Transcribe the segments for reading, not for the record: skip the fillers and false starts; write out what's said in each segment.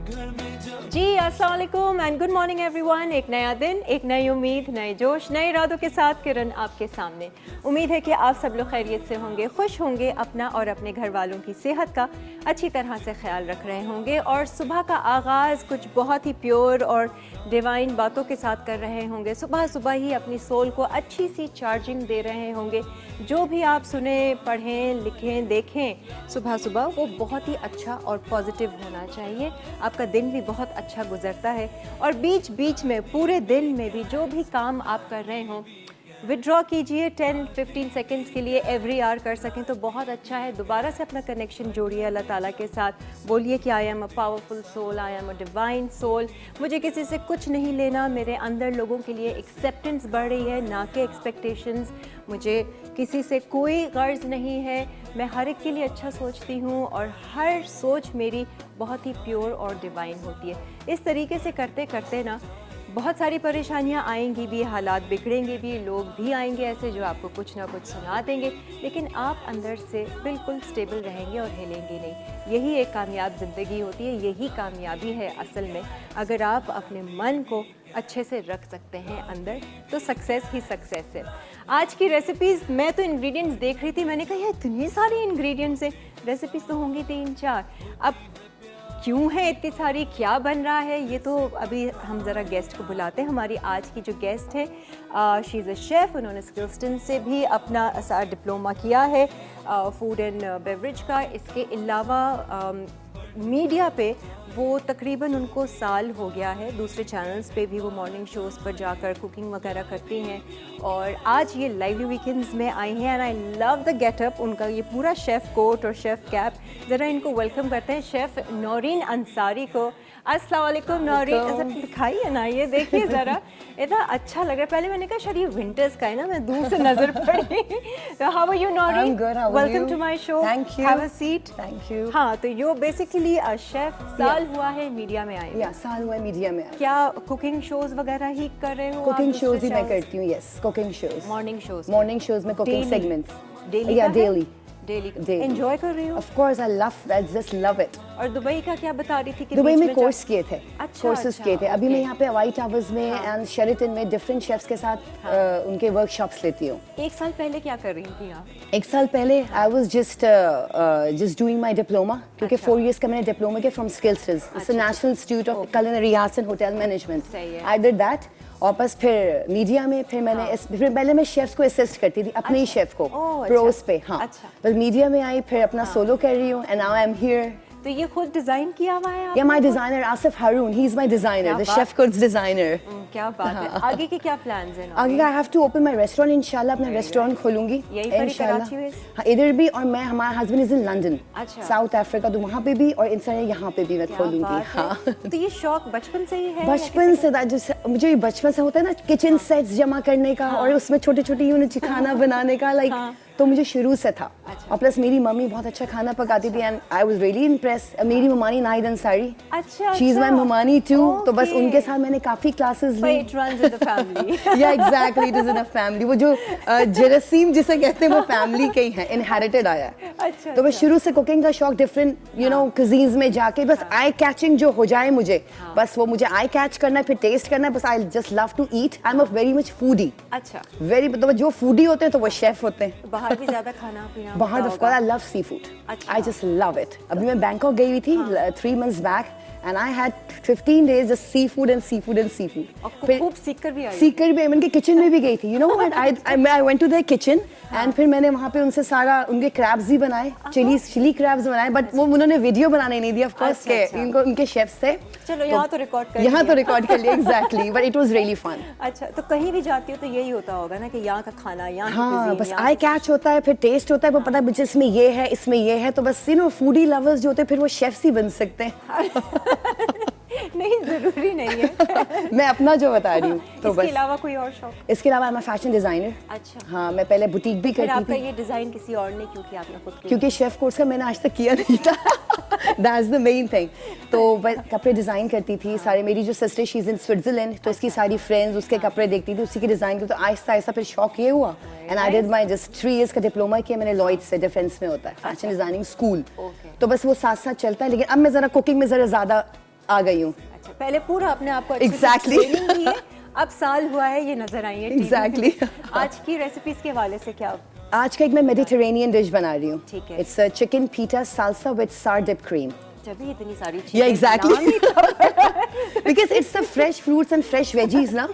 जी अस्सलाम वालेकुम and good morning everyone. एक नया दिन, एक नई उम्मीद, नए जोश, नए इरादों के साथ किरण आपके सामने। उम्मीद है कि आप सब लोग खैरियत से होंगे, खुश होंगे, अपना और अपने घर वालों की सेहत का अच्छी तरह से ख्याल रख रहे होंगे और सुबह का आगाज़ कुछ बहुत ही प्योर और डिवाइन बातों के साथ कर रहे होंगे। सुबह सुबह ही अपनी सोल को अच्छी सी चार्जिंग दे रहे होंगे। जो भी आप सुने, पढ़ें, लिखें, देखें सुबह सुबह वो बहुत ही अच्छा और पॉजिटिव होना चाहिए। आपका दिन भी बहुत अच्छा गुजरता है और बीच बीच में पूरे दिन में भी जो भी काम आप कर रहे हों विड्रॉ कीजिए 10-15 सेकंड्स के लिए एवरी आवर कर सकें तो बहुत अच्छा है। दोबारा से अपना कनेक्शन जोड़िए अल्लाह ताला के साथ। बोलिए कि I am a powerful soul, I am a divine soul. मुझे किसी से कुछ नहीं लेना, मेरे अंदर लोगों के लिए एक्सेप्टेंस बढ़ रही है ना कि एक्सपेक्टेशंस। मुझे किसी से कोई गर्ज नहीं है, मैं हर एक के लिए अच्छा सोचती हूँ और हर सोच मेरी बहुत ही प्योर और डिवाइन होती है। इस तरीके से करते करते ना बहुत सारी परेशानियां आएंगी भी, हालात बिगड़ेंगे भी, लोग भी आएंगे ऐसे जो आपको कुछ ना कुछ सुना देंगे, लेकिन आप अंदर से बिल्कुल स्टेबल रहेंगे और हिलेंगे नहीं। यही एक कामयाब ज़िंदगी होती है, यही कामयाबी है असल में। अगर आप अपने मन को अच्छे से रख सकते हैं अंदर तो सक्सेस ही सक्सेस है। आज की रेसिपीज़, मैं तो इंग्रेडिएंट्स देख रही थी, मैंने कहा यार इतनी सारी इंग्रेडिएंट्स हैं, रेसिपीज़ तो होंगी 3-4। अब क्यों है इतनी सारी, क्या बन रहा है, ये तो अभी हम ज़रा गेस्ट को बुलाते हैं। हमारी आज की जो गेस्ट है शी इज़ अ शेफ़। उन्होंने स्किल्सटन से भी अपना डिप्लोमा किया है फूड एंड बेवरेज का। इसके अलावा मीडिया पे वो तकरीबन उनको साल हो गया है, दूसरे चैनल्स पे भी वो मॉर्निंग शोज़ पर जाकर कुकिंग वगैरह करती हैं और आज ये लाइवली वीकेंड्स में आई हैं and I love the getup, उनका ये पूरा शेफ़ कोट और शेफ़ कैप। ज़रा इनको वेलकम करते हैं शेफ़ नौरीन अंसारी को। अस्सलाम वालेकुम नौरीन, दिखाई है ना, ये देखिए ज़रा इतना अच्छा लग रहा है। पहले मैंने कहा शायद ये विंटर्स का है ना, मैं दूर से नज़र पड़ी। तो how are you Naureen? Welcome to my show, have a seat. Thank you. हाँ, तो यू बेसिकली अ शेफ़, साल हुआ है मीडिया में आए। या साल हुआ है मीडिया में आए। क्या कुकिंग शोज वगैरह ही कर रहे हो? कुकिंग शोज ही मैं करती हूँ। Yes, cooking shows, morning shows में कुकिंग सेगमेंट्स। डेली या डेली एंजॉय कर रही हो? Of course I just love it. और दुबई का क्या बता रही थी कि दुबई में कोर्स किए थे, कोर्सेज किए थे। अभी okay. मैं यहाँ पे हवाई टावर्स में एंड शेरेटन में डिफरेंट शेफ्स के साथ उनके वर्कशॉप्स लेती हूँ। एक साल पहले क्या कर रही थी आप? एक साल पहले I was just doing my diploma, क्योंकि 4 इयर्स का मैंने डिप्लोमा किया from Skillston, it's a national institute of culinary arts and hotel management। I did that और बस फिर मीडिया में फिर मैंने फिर पहले मैं शेफ्स को असिस्ट करती थी, अपने ही शेफ को प्रोस पे। हाँ, बस मीडिया में आई, फिर अपना सोलो कर रही हूँ and now I am here. तो ये खुद डिजाइन किया हुआ है? या my designer Asif Haroon, he is my designer, the chef cooks designer. क्या बात है। आगे के क्या प्लान्स हैं? आगे का I have to open my restaurant, इंशाल्लाह अपना रेस्टोरेंट खोलूंगी इंशाल्लाह। हाँ, इधर भी, और मैं, हमारा husband is in London, south Africa, तो वहाँ पे भी, और इंसान यहाँ पे भी मैं खोलूंगी। हाँ, तो ये शौक बचपन से ही है? बचपन से, मुझे बचपन से होता है ना किचन सेट्स जमा करने का और उसमें छोटे छोटे यूनिट खाना बनाने का, लाइक तो मुझे शुरू से था। और प्लस मेरी मम्मी बहुत अच्छा खाना पकाती थी and I was really impressed. मेरी ममानी Nahid Ansari, she is my ममानी टू, तो बस उनके साथ मैंने काफी क्लासेस ली। It runs in the family. Yeah exactly, it is in a family. वो जो जरासीम जिसे कहते हैं वो फैमिली के ही है, इनहेरिटेड आया है। तो बस शुरू से कुकिंग का शौक, डिफरेंट यू नो कुजीन्स में जाके बस आई कैचिंग जो हो जाए मुझे, बस वो मुझे आई कैच करना है, फिर टेस्ट करना है। बस I just love to eat, I am a very much foodie. अच्छा, वेरी, मतलब जो फूडी होते हैं तो वो शेफ होते हैं। बाहर भी ज्यादा खाना पीना? बाहर of course, I love sea food, I just love it. अभी मैं बैंकॉक गई हुई थी 3 months back and I had 15 days just seafood and seafood and seafood. फिर खूब सीख कर भी आई? सीख कर भी, मैं उनके किचन में भी गई थी। You know what? I went to their kitchen and फिर मैंने वहाँ पे उनसे सारा उनके क्रैब्स भी बनाए, चिली क्रैब्स बनाए, बट वो उन्होंने वीडियो बनाने नहीं दिया, ऑफ कोर्स के इनको उनके शेफ्स थे। चलो यहाँ तो रिकॉर्ड कर, यहाँ तो रिकॉर्ड कर लिया, exactly, but it was really fun. अच्छा, तो कहीं भी जाती हो तो यही होता होगा ना कि यहाँ का खाना, यहाँ की हाँ, cuisine, बस आई कैच होता है, फिर टेस्ट होता है, वो पता है मुझे इसमें ये है, इसमें ये है, तो बस यू नो फूडी लवर्स जो होते हैं फिर वो शेफ्स ही बन सकते हैं। नहीं, जरूरी नहीं है। मैं अपना जो बता रही हूँ। तो इसके अलावा कोई और शौक? इसके अलावा मैं फैशन डिजाइनर। अच्छा। हाँ, मैं पहले बुटीक भी करती थी। आपका ये डिजाइन किसी और ने क्यों किया, आपने खुद किया? क्योंकि शेफ कोर्स का मैंने आज तक किया नहीं था। That's the main thing. तो मैं कपड़े डिजाइन करती थी सारे। मेरी जो sister she is in Switzerland, तो उसकी सारी फ्रेंड्स उसके कपड़े देखती थी, उसी के डिजाइन के। तो आहिस्ता आहिस्ता फिर शौक ये हुआ and I did my just 3 years का डिप्लोमा किया मैंने लॉयड्स से, डिफेंस में होता है फैशन डिजाइनिंग स्कूल। तो बस वो साथ साथ चलता है, लेकिन अब मैं जरा कुकिंग में जरा ज्यादा आ गई हूँ। अच्छा, पहले पूरा अपने आप को अच्छे से Exactly. training दी है, अब साल हुआ है ये नजर आई है TV में। Exactly. आज की रेसिपीज के हवाले से क्या? आज का एक मैं मेडिटेरेनियन डिश बना रही हूँ। ठीक है। इट्स चिकन पीटा सालसा विद सार डिप क्रीम। जब इतनी सारी Yeah, चीजें exactly. नाम ही तो- Because it's the fresh fruits and fresh veggies ना,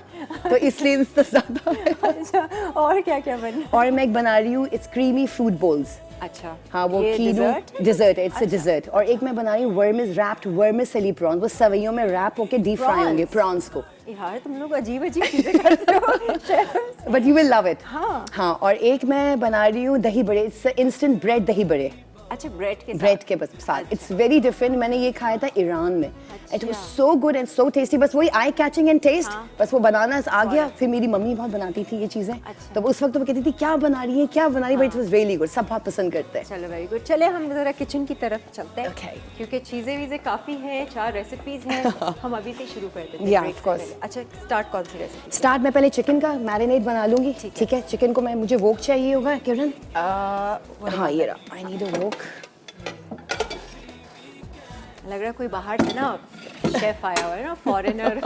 तो इसलिए इससे ज़्यादा। अच्छा, और क्या क्या बन? और मैं एक बना रही हूँ इट्स क्रीमी फ्रूट बोल्स। अच्छा, हाँ वो ये कीनो dessert? डिजर्ट है, इट्स अ डिजर्ट। और एक मैं बना रही हूँ वर्मिस रैप्ड वर्मिसेली प्रॉन्स, वो सवैयों में रैप होके डीप फ्राई होंगे प्रॉन्स को। यार तुम लोग अजीब अजीब चीजें करते हो chefs। But you will love it. हाँ। हाँ, और एक मैं बना रही हूँ दही बड़े, इट्स इंस्टेंट ब्रेड दही बड़े। अच्छा, ब्रेड के साथ? ब्रेड के साथ इट्स वेरी डिफरेंट। मैंने ये खाया था ईरान में, it was so good and so tasty. बस वही आई कैचिंग एंड टेस्ट, बस वो बनाना आ गया। फिर मेरी मम्मी बहुत बनाती थी ये चीजें, तो उस वक्त वो कहती थी क्या बना रही है क्या बना रही है, but it was really good, सब बहुत पसंद करते हैं। चलो वेरी गुड, चले हम जरा किचन की तरफ चलते हैं। Okay. क्योंकि चीजें वीजें काफी हैं, 4 रेसिपीज हैं, हम अभी से शुरू कर देते हैं। Yeah, break of से course. पहले। अच्छा, स्टार्ट कौन सी रेसिपी? स्टार्ट मैं पहले चिकन का मैरिनेट बना लूंगी। ठीक है, चिकन को मैं मुझे वोक चाहिए होगा किरण। हाँ ये रहा, आई नीड अ वोक। लग रहा है कोई बाहर से ना शेफ आया हुआ है ना, फॉरेनर।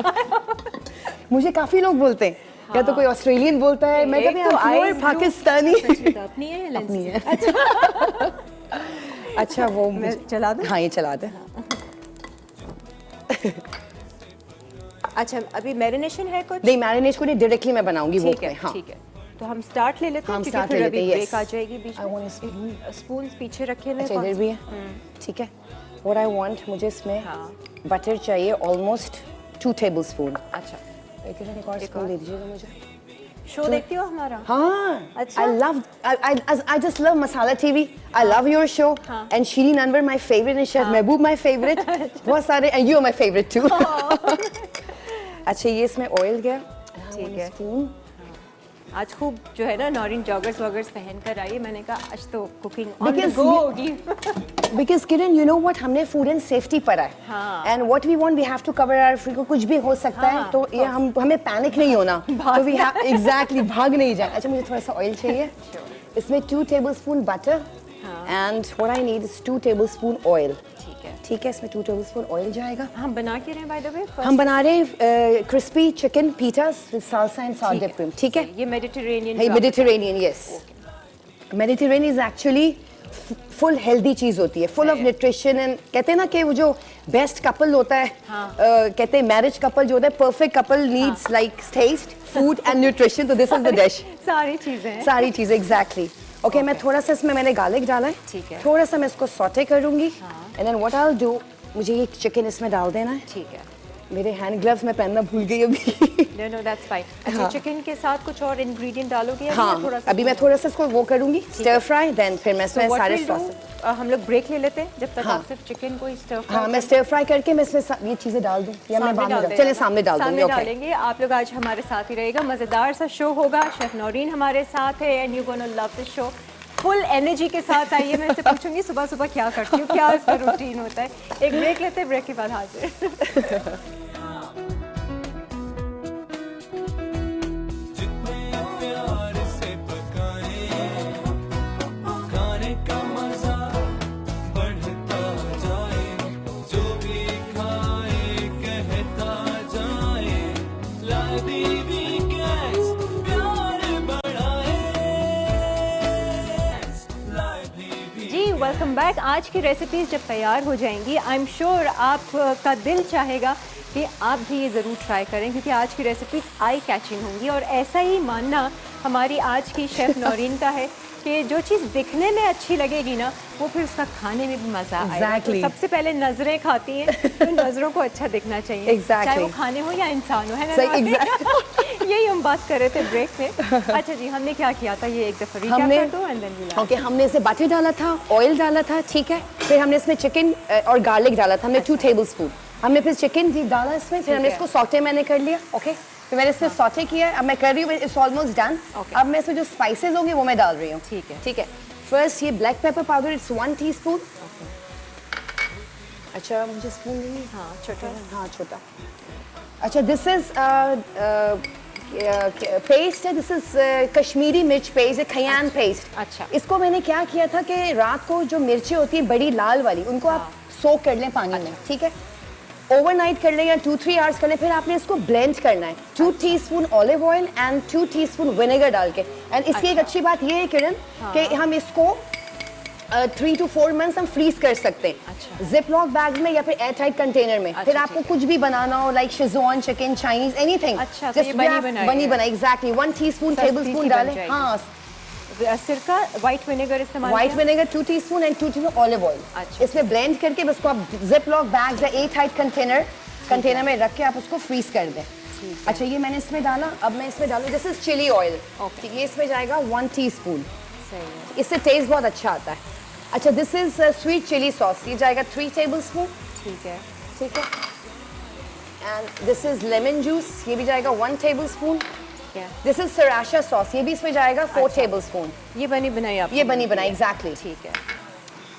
मुझे काफी लोग बोलते हैं, या तो कोई ऑस्ट्रेलियन बोलता है, मैं कभी प्योर पाकिस्तानी। अपनी है, अपनी है। अच्छा, अच्छा वो मैं चला दूं? हाँ ये चला दे। अच्छा, अभी मैरिनेशन है कुछ? नहीं मैरिनेट को नहीं, डायरेक्टली मैं बनाऊंगी वोक ठीक है, में। हाँ ठीक है, तो हम स्टार्ट ले लेते हैं हम क्योंकि start फिर ले अभी लेते हैं, ब्रेक yes. आ जाएगी बीच I want a spoon. में। स्पून पीछे रखे हुए अच्छा कौन इधर से? भी है, ठीक है। What I want, मुझे इसमें हाँ। बटर चाहिए ऑलमोस्ट 2 टेबलस्पून। अच्छा, एक और स्पून दे दीजिएगा मुझे। शो देखती हो हमारा? हाँ, अच्छा। I just love Masala TV. I love your show. हाँ। And Shireen Anwar my favorite and Chef Mehboob my favorite. बहुत सारे and you are my favorite too. अच्छा ये इसमें ऑयल गया। ठीक है। स्पून। आज खूब जो है ना नॉरिन जॉगर्स वॉगर्स पहन कर आई है, मैंने कहा आज तो cooking on the Because go you- होगी। Because Kiran, you know what, हमने फूड एंड सेफ्टी पढ़ा है। हाँ। And what we want, we have to cover our free को कुछ भी हो सकता है, हाँ, तो ये हमें पैनिक नहीं होना। तो we have exactly भाग नहीं जाए। अच्छा मुझे थोड़ा सा ऑयल चाहिए। इसमें 2 tablespoon butter and what I need is 2 tablespoon oil. ठीक है, ठीक है, इसमें 2 tablespoon ऑयल जाएगा। हम बना के रहे हैं बाय द वे? हम बना रहे हैं crispy chicken pitas with salsa and sour dip cream. ठीक है, ये Mediterranean hey, Mediterranean, yes. Mediterranean is actually full healthy चीज होती है, फुल ऑफ न्यूट्रिशन। एंड कहते हैं ना कि वो जो बेस्ट कपल होता है, कहते हैं मैरिज कपल जो होता है, perfect couple needs like taste food and nutrition, तो दिस इज द डिश। सारी चीजें हैं। सारी चीजें एग्जैक्टली। ओके, मैं थोड़ा सा इसमें मैंने गार्लिक डाला है, ठीक है। थोड़ा सा मैं इसको सॉटे करूंगी। And then what I will do, मुझे ये चिकन इसमें डाल देना है। ठीक है, मेरे हैंड ग्लव्स मैं पहनना भूल गई अभी। No no that's fine. अच्छा, चिकन के साथ कुछ और इंग्रेडिएंट डालोगे या हाँ, थोड़ा सा? अभी मैं थोड़ा सा इसको वो करूंगी स्टर फ्राई, देन फिर मैं इसमें So what सारे we'll do, सॉस। हम लोग ब्रेक ले लेते हैं जब तक हाँ। आप सिर्फ चिकन को स्टर हाँ, मैं स्टर फ्राई करके मैं इसमें ये चीजें डाल दूं या मैं बाद में डाल, चलिए सामने डाल दूंगी। सामने ओके, डालेंगे। आप लोग आज हमारे साथ ही रहेगा, मजेदार सा शो होगा। शेफ नौरीन हमारे साथ है and you gonna love the show. Full energy के साथ आइए। मैं इससे पूछूंगी सुबह सुबह क्या करती हूँ, क्या इसका रूटीन होता है। एक ब्रेक लेते हैं, ब्रेक के बाद हाजिर। Welcome back. आज की रेसिपीज जब तैयार हो जाएंगी, आई एम श्योर आपका दिल चाहेगा कि आप भी ये ज़रूर ट्राई करें, क्योंकि आज की रेसिपीज आई कैचिंग होंगी। और ऐसा ही मानना हमारी आज की शेफ़ नौरीन का है कि जो चीज़ दिखने में अच्छी लगेगी ना, वो फिर उसका खाने में भी मज़ा आएगा। तो सबसे पहले नज़रें खाती हैं, तो नज़रों को अच्छा दिखना चाहिए, चाहे वो खाने हो या इंसान हो, है ना? यही हम बात कर रहे थे ब्रेक में। अच्छा जी, हमने क्या किया था, ये एक दफ़ा रिकैप कर दो एंड देन विल। ओके, हमने इसे बटर डाला था, ऑयल डाला था, ठीक है। फिर हमने इसमें चिकन और गार्लिक डाला था, हमने 2 टेबलस्पून। हमने फिर चिकन भी डाला इसमें, फिर हमने इसको सॉटे मैंने कर लिया। ओके, फिर मैंने इसमें सॉटे किया। अब मैं कर रही हूँ, इट्स ऑलमोस्ट डन। अब मैं इसमें जो स्पाइसेस होंगे वो मैं डाल रही हूँ। ठीक है, ठीक है। फर्स्ट ये black pepper powder, it's 1 teaspoon. अच्छा मुझे स्पून देंगे? हाँ छोटा। हाँ छोटा। अच्छा, दिस इज पेस्ट है, दिस इज कश्मीरी मिर्च पेस्ट है, खयान पेस्ट। अच्छा, इसको मैंने क्या किया था कि रात को जो मिर्ची होती है बड़ी लाल वाली, उनको आप सोक कर लें पानी में, ठीक है। ओवरनाइट कर लें या 2-3 आवर्स कर लें, फिर आपने इसको ब्लेंड करना है 2 teaspoon olive oil and 2 teaspoon vinegar डाल के। एंड इसकी एक अच्छी बात ये है किरण कि हम इसको 3 to 4 months हम फ्रीज कर सकते हैं जिप लॉक बैग में या फिर एयर टाइट कंटेनर में। फिर आपको कुछ भी बनाना हो like Schezwan chicken Chinese anything, बनी बनाई एग्जैक्टली 1 टीस्पून टेबलस्पून डालें। हाँ, सिरका व्हाइट विनेगर इस्तेमाल, white vinegar 2 teaspoon and 2 teaspoon olive oil. इसमें ब्लेंड करके उसको आप जिप लॉक बैग या एयर टाइट कंटेनर में रख के आप उसको फ्रीज कर दें। अच्छा, ये मैंने इसमें डाला। अब मैं इसमें डालूँ दिस इज चिली ऑयल, ये इसमें जाएगा 1 टीस्पून, इससे टेस्ट बहुत अच्छा आता है। अच्छा, this is sweet chilli sauce, ये जाएगा 3 टेबलस्पून। ठीक है, ठीक है। And this is lemon juice, ये भी जाएगा 1 tablespoon. This is sriracha sauce, ये भी इसमें जाएगा 4 टेबलस्पून। ये बनी बनाई आप, ये बनी बनाई एग्जैक्टली। ठीक है।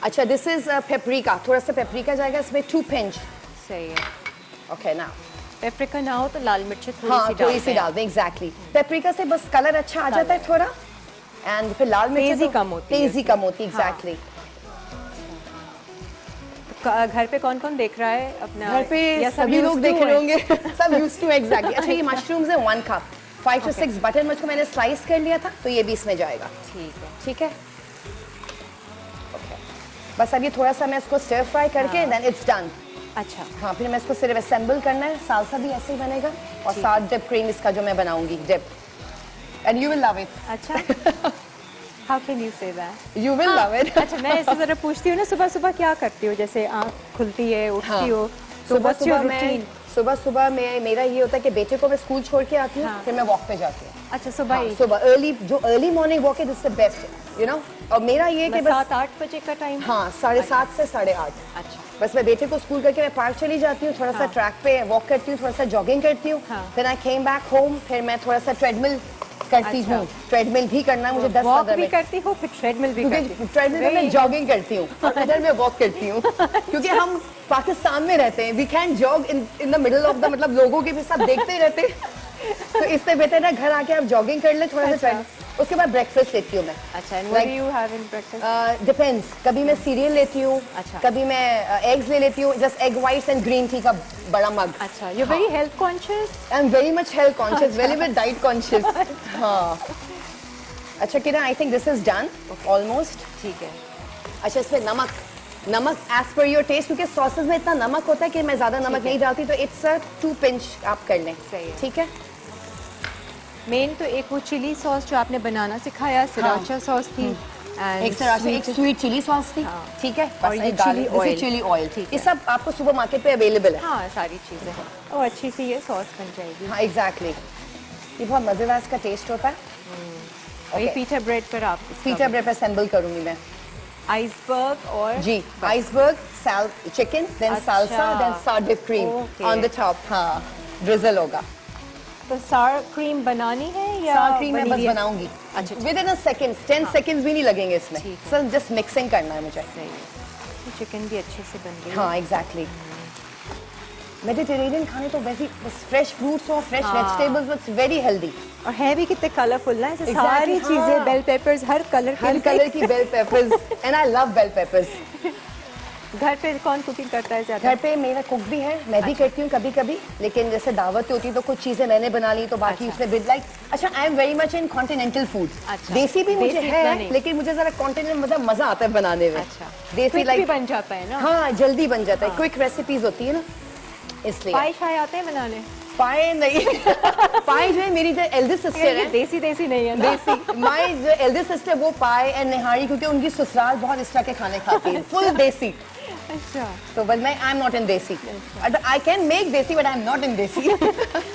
अच्छा, दिस इज पेपरिका, थोड़ा सा पेपरिका जाएगा इसमें 2 पिंच। सही है। ओके, नाउ पेपरिका ना हो तो लाल मिर्च थोड़ी सी डाल दें एग्जैक्टली। पेपरिका से बस कलर अच्छा आ जाता है थोड़ा, एंड फिर लाल मिर्च तेजी कम होती है, तेजी कम होती एग्जैक्टली। घर पे कौन कौन देख रहा है अपना? घर पे सभी लोग देख रहे होंगे। सब यूज्ड टू एग्जैक्टली। अच्छा, ये मशरूम्स है 1 कप, 5 to 6 बटन मशरूम मैंने स्लाइस कर लिया था, तो ये भी इसमें जाएगा। ठीक है, ठीक है। ओके, बस अब ये थोड़ा सा मैं इसको स्टर फ्राई करके देन इट्स डन। अच्छा, हाँ, फिर मैं इसको सिर्फ असेंबल करना है। सालसा भी ऐसे ही बनेगा और साथ डिप क्रीम इसका जो मैं बनाऊंगी dip, and you will love it. अच्छा, how can you say that? You will love it. अच्छा, मैं इससे जरा पूछती हूँ ना, सुबह सुबह क्या करती हो? जैसे आँख खुलती है, उठती हो, तो व्हाट्स योर रूटीन? सुबह में मेरा ये होता है कि बेटे को मैं स्कूल छोड़ के आती हूँ, फिर मैं वॉक पे जाती हूँ। अच्छा, सुबह ही? सुबह अर्ली मॉर्निंग वॉक है, this is the best, you know. और मेरा ये कि बस 7-8 बजे का टाइम? हाँ, 7:30 से 8:30। अच्छा, बस मैं बेटे को स्कूल करके मैं पार्क चली जाती हूँ, थोड़ा सा ट्रैक पे वॉक करती हूँ, थोड़ा सा जॉगिंग करती हूँ। फिर आई केम बैक होम, फिर मैं थोड़ा सा ट्रेडमिल करती हूँ। ट्रेडमिल भी करना है मुझे 10-15 मिनट करती हूँ, फिर ट्रेडमिल भी करती हूँ। ट्रेडमिल में मैं जॉगिंग करती हूँ और इधर मैं वॉक करती हूँ, क्योंकि हम पाकिस्तान में रहते हैं, we can jog in the middle of the, मतलब लोगों के भी सब देखते ही रहते हैं, तो इससे बेहतर है घर आके आप जॉगिंग कर ले थोड़ा सा। उसके बाद ब्रेकफास्ट लेती हूँ मैं। अच्छा, and what do you have in breakfast? Depends, कभी मैं सीरियल लेती हूँ, कभी मैं एग्स ले लेती हूँ, just egg whites and green tea का बड़ा मग। अच्छा, you very health conscious? I am very much health conscious, very much diet conscious. हाँ। अच्छा Kiran, I think this is done almost. ठीक है। अच्छा, इसमें नमक एज पर योर टेस्ट, क्योंकि सॉसेज में इतना नमक होता है कि मैं ज्यादा नमक नहीं डालती, तो इट्स 2 पिंच आप कर लें। सही है। ठीक है। मेन तो एक वो चिली सॉस जो आपने बनाना सिखाया, सराचा सॉस थी, एक सराचा, एक स्वीट चिली सॉस थी। ठीक है। और ये चिली ऑयल, ये सब आपको सुपर मार्केट पे अवेलेबल है। हाँ, सारी चीजें हैं, और अच्छी सी ये सॉस बन जाएगी। हाँ, एग्जैक्टली। ये बहुत मजेदार इसका टेस्ट होता है। और ये पीटा ब्रेड पर आप पीटा ब्रेड पर असेंबल करूंगी मैं। आइसबर्ग और जी, iceberg, chicken, then salsa, then sour dip cream on the top. हाँ, ड्रिजल होगा। तो सार क्रीम बनानी है या सार क्रीम मैं बस बनाऊंगी। अच्छा, with in a second, 10 seconds भी नहीं लगेंगे इसमें, सिर्फ जस्ट मिक्सिंग करना है मुझे। सही है। चिकन भी अच्छे से बन गई। हाँ, एग्जैक्टली। मेडिटेरेनियन खाने तो वैसे बस फ्रेश फ्रूट्स और fresh vegetables, it's very healthy. और है भी कितने कलरफुल ना, ऐसे सारी चीजें, बेल पेपर्स, हर कलर की bell peppers, and I love bell peppers. घर पे कौन कुकिंग करता है ज्यादा? घर पे मेरा कुक भी है, मैं भी करती हूँ कभी कभी, लेकिन जैसे दावत होती है तो कुछ चीजें मैंने बना ली, तो बाकी उसमें बिट लाइक। अच्छा, आई am very much in continental food. देसी भी मुझे है, लेकिन मुझे जरा कॉन्टिनेंट मजा आता है बनाने में। अच्छा, देसी लाइक बन जाता है ना। हाँ, जल्दी बन जाता है, क्विक रेसिपीज होती है ना, इसलिए। पाए शाय आते हैं बनाने? पाए नहीं। पाए जो है मेरी जो एल्डेस्ट सिस्टर है, देसी नहीं है ना? देसी। माय जो एल्डेस्ट सिस्टर वो पाए एंड निहारी, क्योंकि उनकी ससुराल बहुत इस तरह के खाने खाती है, फुल देसी। अच्छा, तो बट मैं I am not in desi, I can make desi but I am not in desi.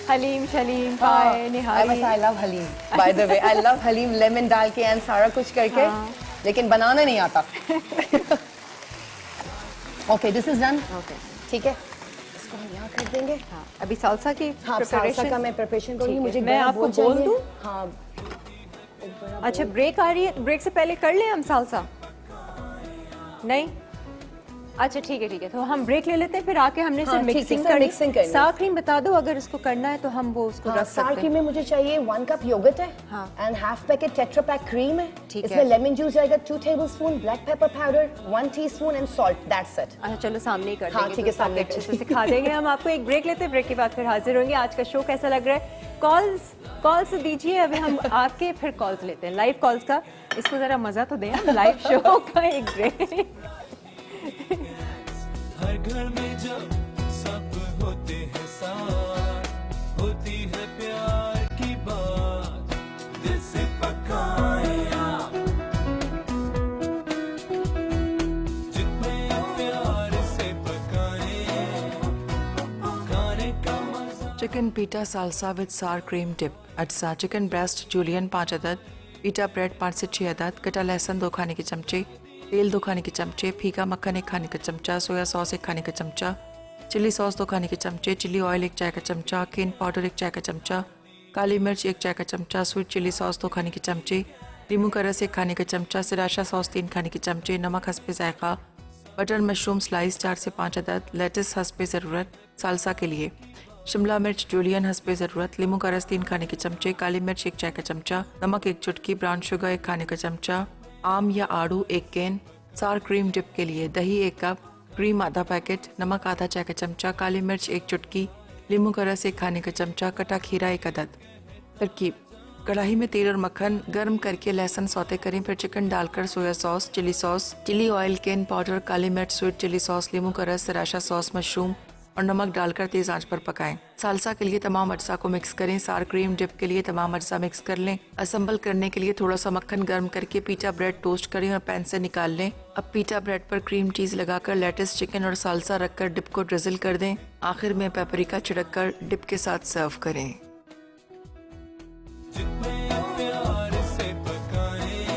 Haleem, शलीम, paya, nihari. I love haleem, by the way, I love haleem, lemon डाल के एंड सारा कुछ करके, लेकिन बनाना नहीं आता। Okay, this is done. Okay, ठीक है, इसको हम यहाँ कर देंगे। हाँ, अभी सालसा की सालसा का मैं प्रिपरेशन करूँगी। मुझे मैं आपको बोल दूँ? हाँ। अच्छा, ब्रेक आ रही है, ब्रेक से पहले कर लें हम सालसा? नहीं, अच्छा ठीक है, तो हम ब्रेक ले लेते हैं, फिर आके हमने हाँ, सिर्फ ठीक है, मिक्सिंग सर, करनी। मिक्सिंग करनी है। सार क्रीम बता दो, अगर इसको करना है तो हम वो उसको रख सार सकते क्रीम हैं। में मुझे चाहिए 1 कप योगर्ट है हाँ। And half packet tetra pack cream है। ठीक इसमें है। लेमन जूस जाएगा 2 tablespoon, black pepper powder 1 teaspoon and salt, that's it. अच्छा चलो सामने ही कर हाँ, देंगे, ठीक है, तो ताकि सामने अच्छे कर से सिखा देंगे। हम आपको एक ब्रेक लेते हैं, ब्रेक के बाद फिर हाजिर होंगे। आज का शो कैसा लग रहा है? कॉल्स दीजिए, अभी हम आके फिर कॉल्स लेते हैं, लाइव कॉल्स का। इसको जरा मजा तो दें, लाइव शो का एक ब्रेक। हर घर में जब सब होते हैं साथ, होती है प्यार की बात, दिल से पकाए आप, जितने प्यार से पकाए, खाने का मजा। चिकन पीटा सालसा विद सार क्रीम डिप। अज्जा चिकन ब्रेस्ट जूलियन 5 अदद, पीटा ब्रेड 5 से 6 अदद, कटा लहसुन 2 खाने के चमचे, तेल 2 खाने के चमचे, फीका मक्खन 1 खाने का चमचा, सोया सॉस 1 खाने का चमचा, चिली सॉस 2 खाने के चमचे, चिली ऑयल 1 चाय का चमचा, केन पाउडर 1 चाय का चमचा, काली मिर्च 1 चाय का चमचा, स्वीट चिली सॉस 2 खाने के चमचे, नींबू का रस 1 खाने का चमचा, सिराशा सॉस 3 खाने के चमचे, नमक हस्बे जायका, बटर मशरूम स्लाइस 4 से 5 अदद, लेटिस हस्बे ज़रूरत, सालसा के लिए शिमला मिर्च जूलियन हस्बे ज़रूरत, नींबू का रस 3 खाने के चमचे, काली मिर्च 1 चाय का चमचा, नमक 1 चुटकी, ब्राउन शुगर 1 खाने का चमचा, आम या आड़ू 1 कैन, सार क्रीम डिप के लिए दही 1 कप, क्रीम आधा पैकेट, नमक आधा चाय का चमचा, काली मिर्च 1 चुटकी, नींबू का रस 1 खाने का चमचा, कटा खीरा 1 अदद। तरकीब: कढ़ाई में तेल और मक्खन गर्म करके लहसुन सौते करें, फिर चिकन डालकर सोया सॉस, चिली ऑयल, केन पाउडर, काली मिर्च, स्वीट चिली सॉस, नींबू का रस, सराशा सॉस, मशरूम और नमक डालकर तेज आंच पर पकाएं। सालसा के लिए तमाम अज्जा को मिक्स करें। सार क्रीम डिप के लिए तमाम अज्जा मिक्स कर लें। असम्बल करने के लिए थोड़ा सा मक्खन गर्म करके पीटा ब्रेड टोस्ट करें और पैन से निकाल लें। अब पीटा ब्रेड पर क्रीम चीज लगाकर लेटिस, चिकन और सालसा रखकर डिप को ड्रिजल कर दें। आखिर में पेपरिका छिड़क कर डिप के साथ सर्व करें। जितने प्यार से पकाए,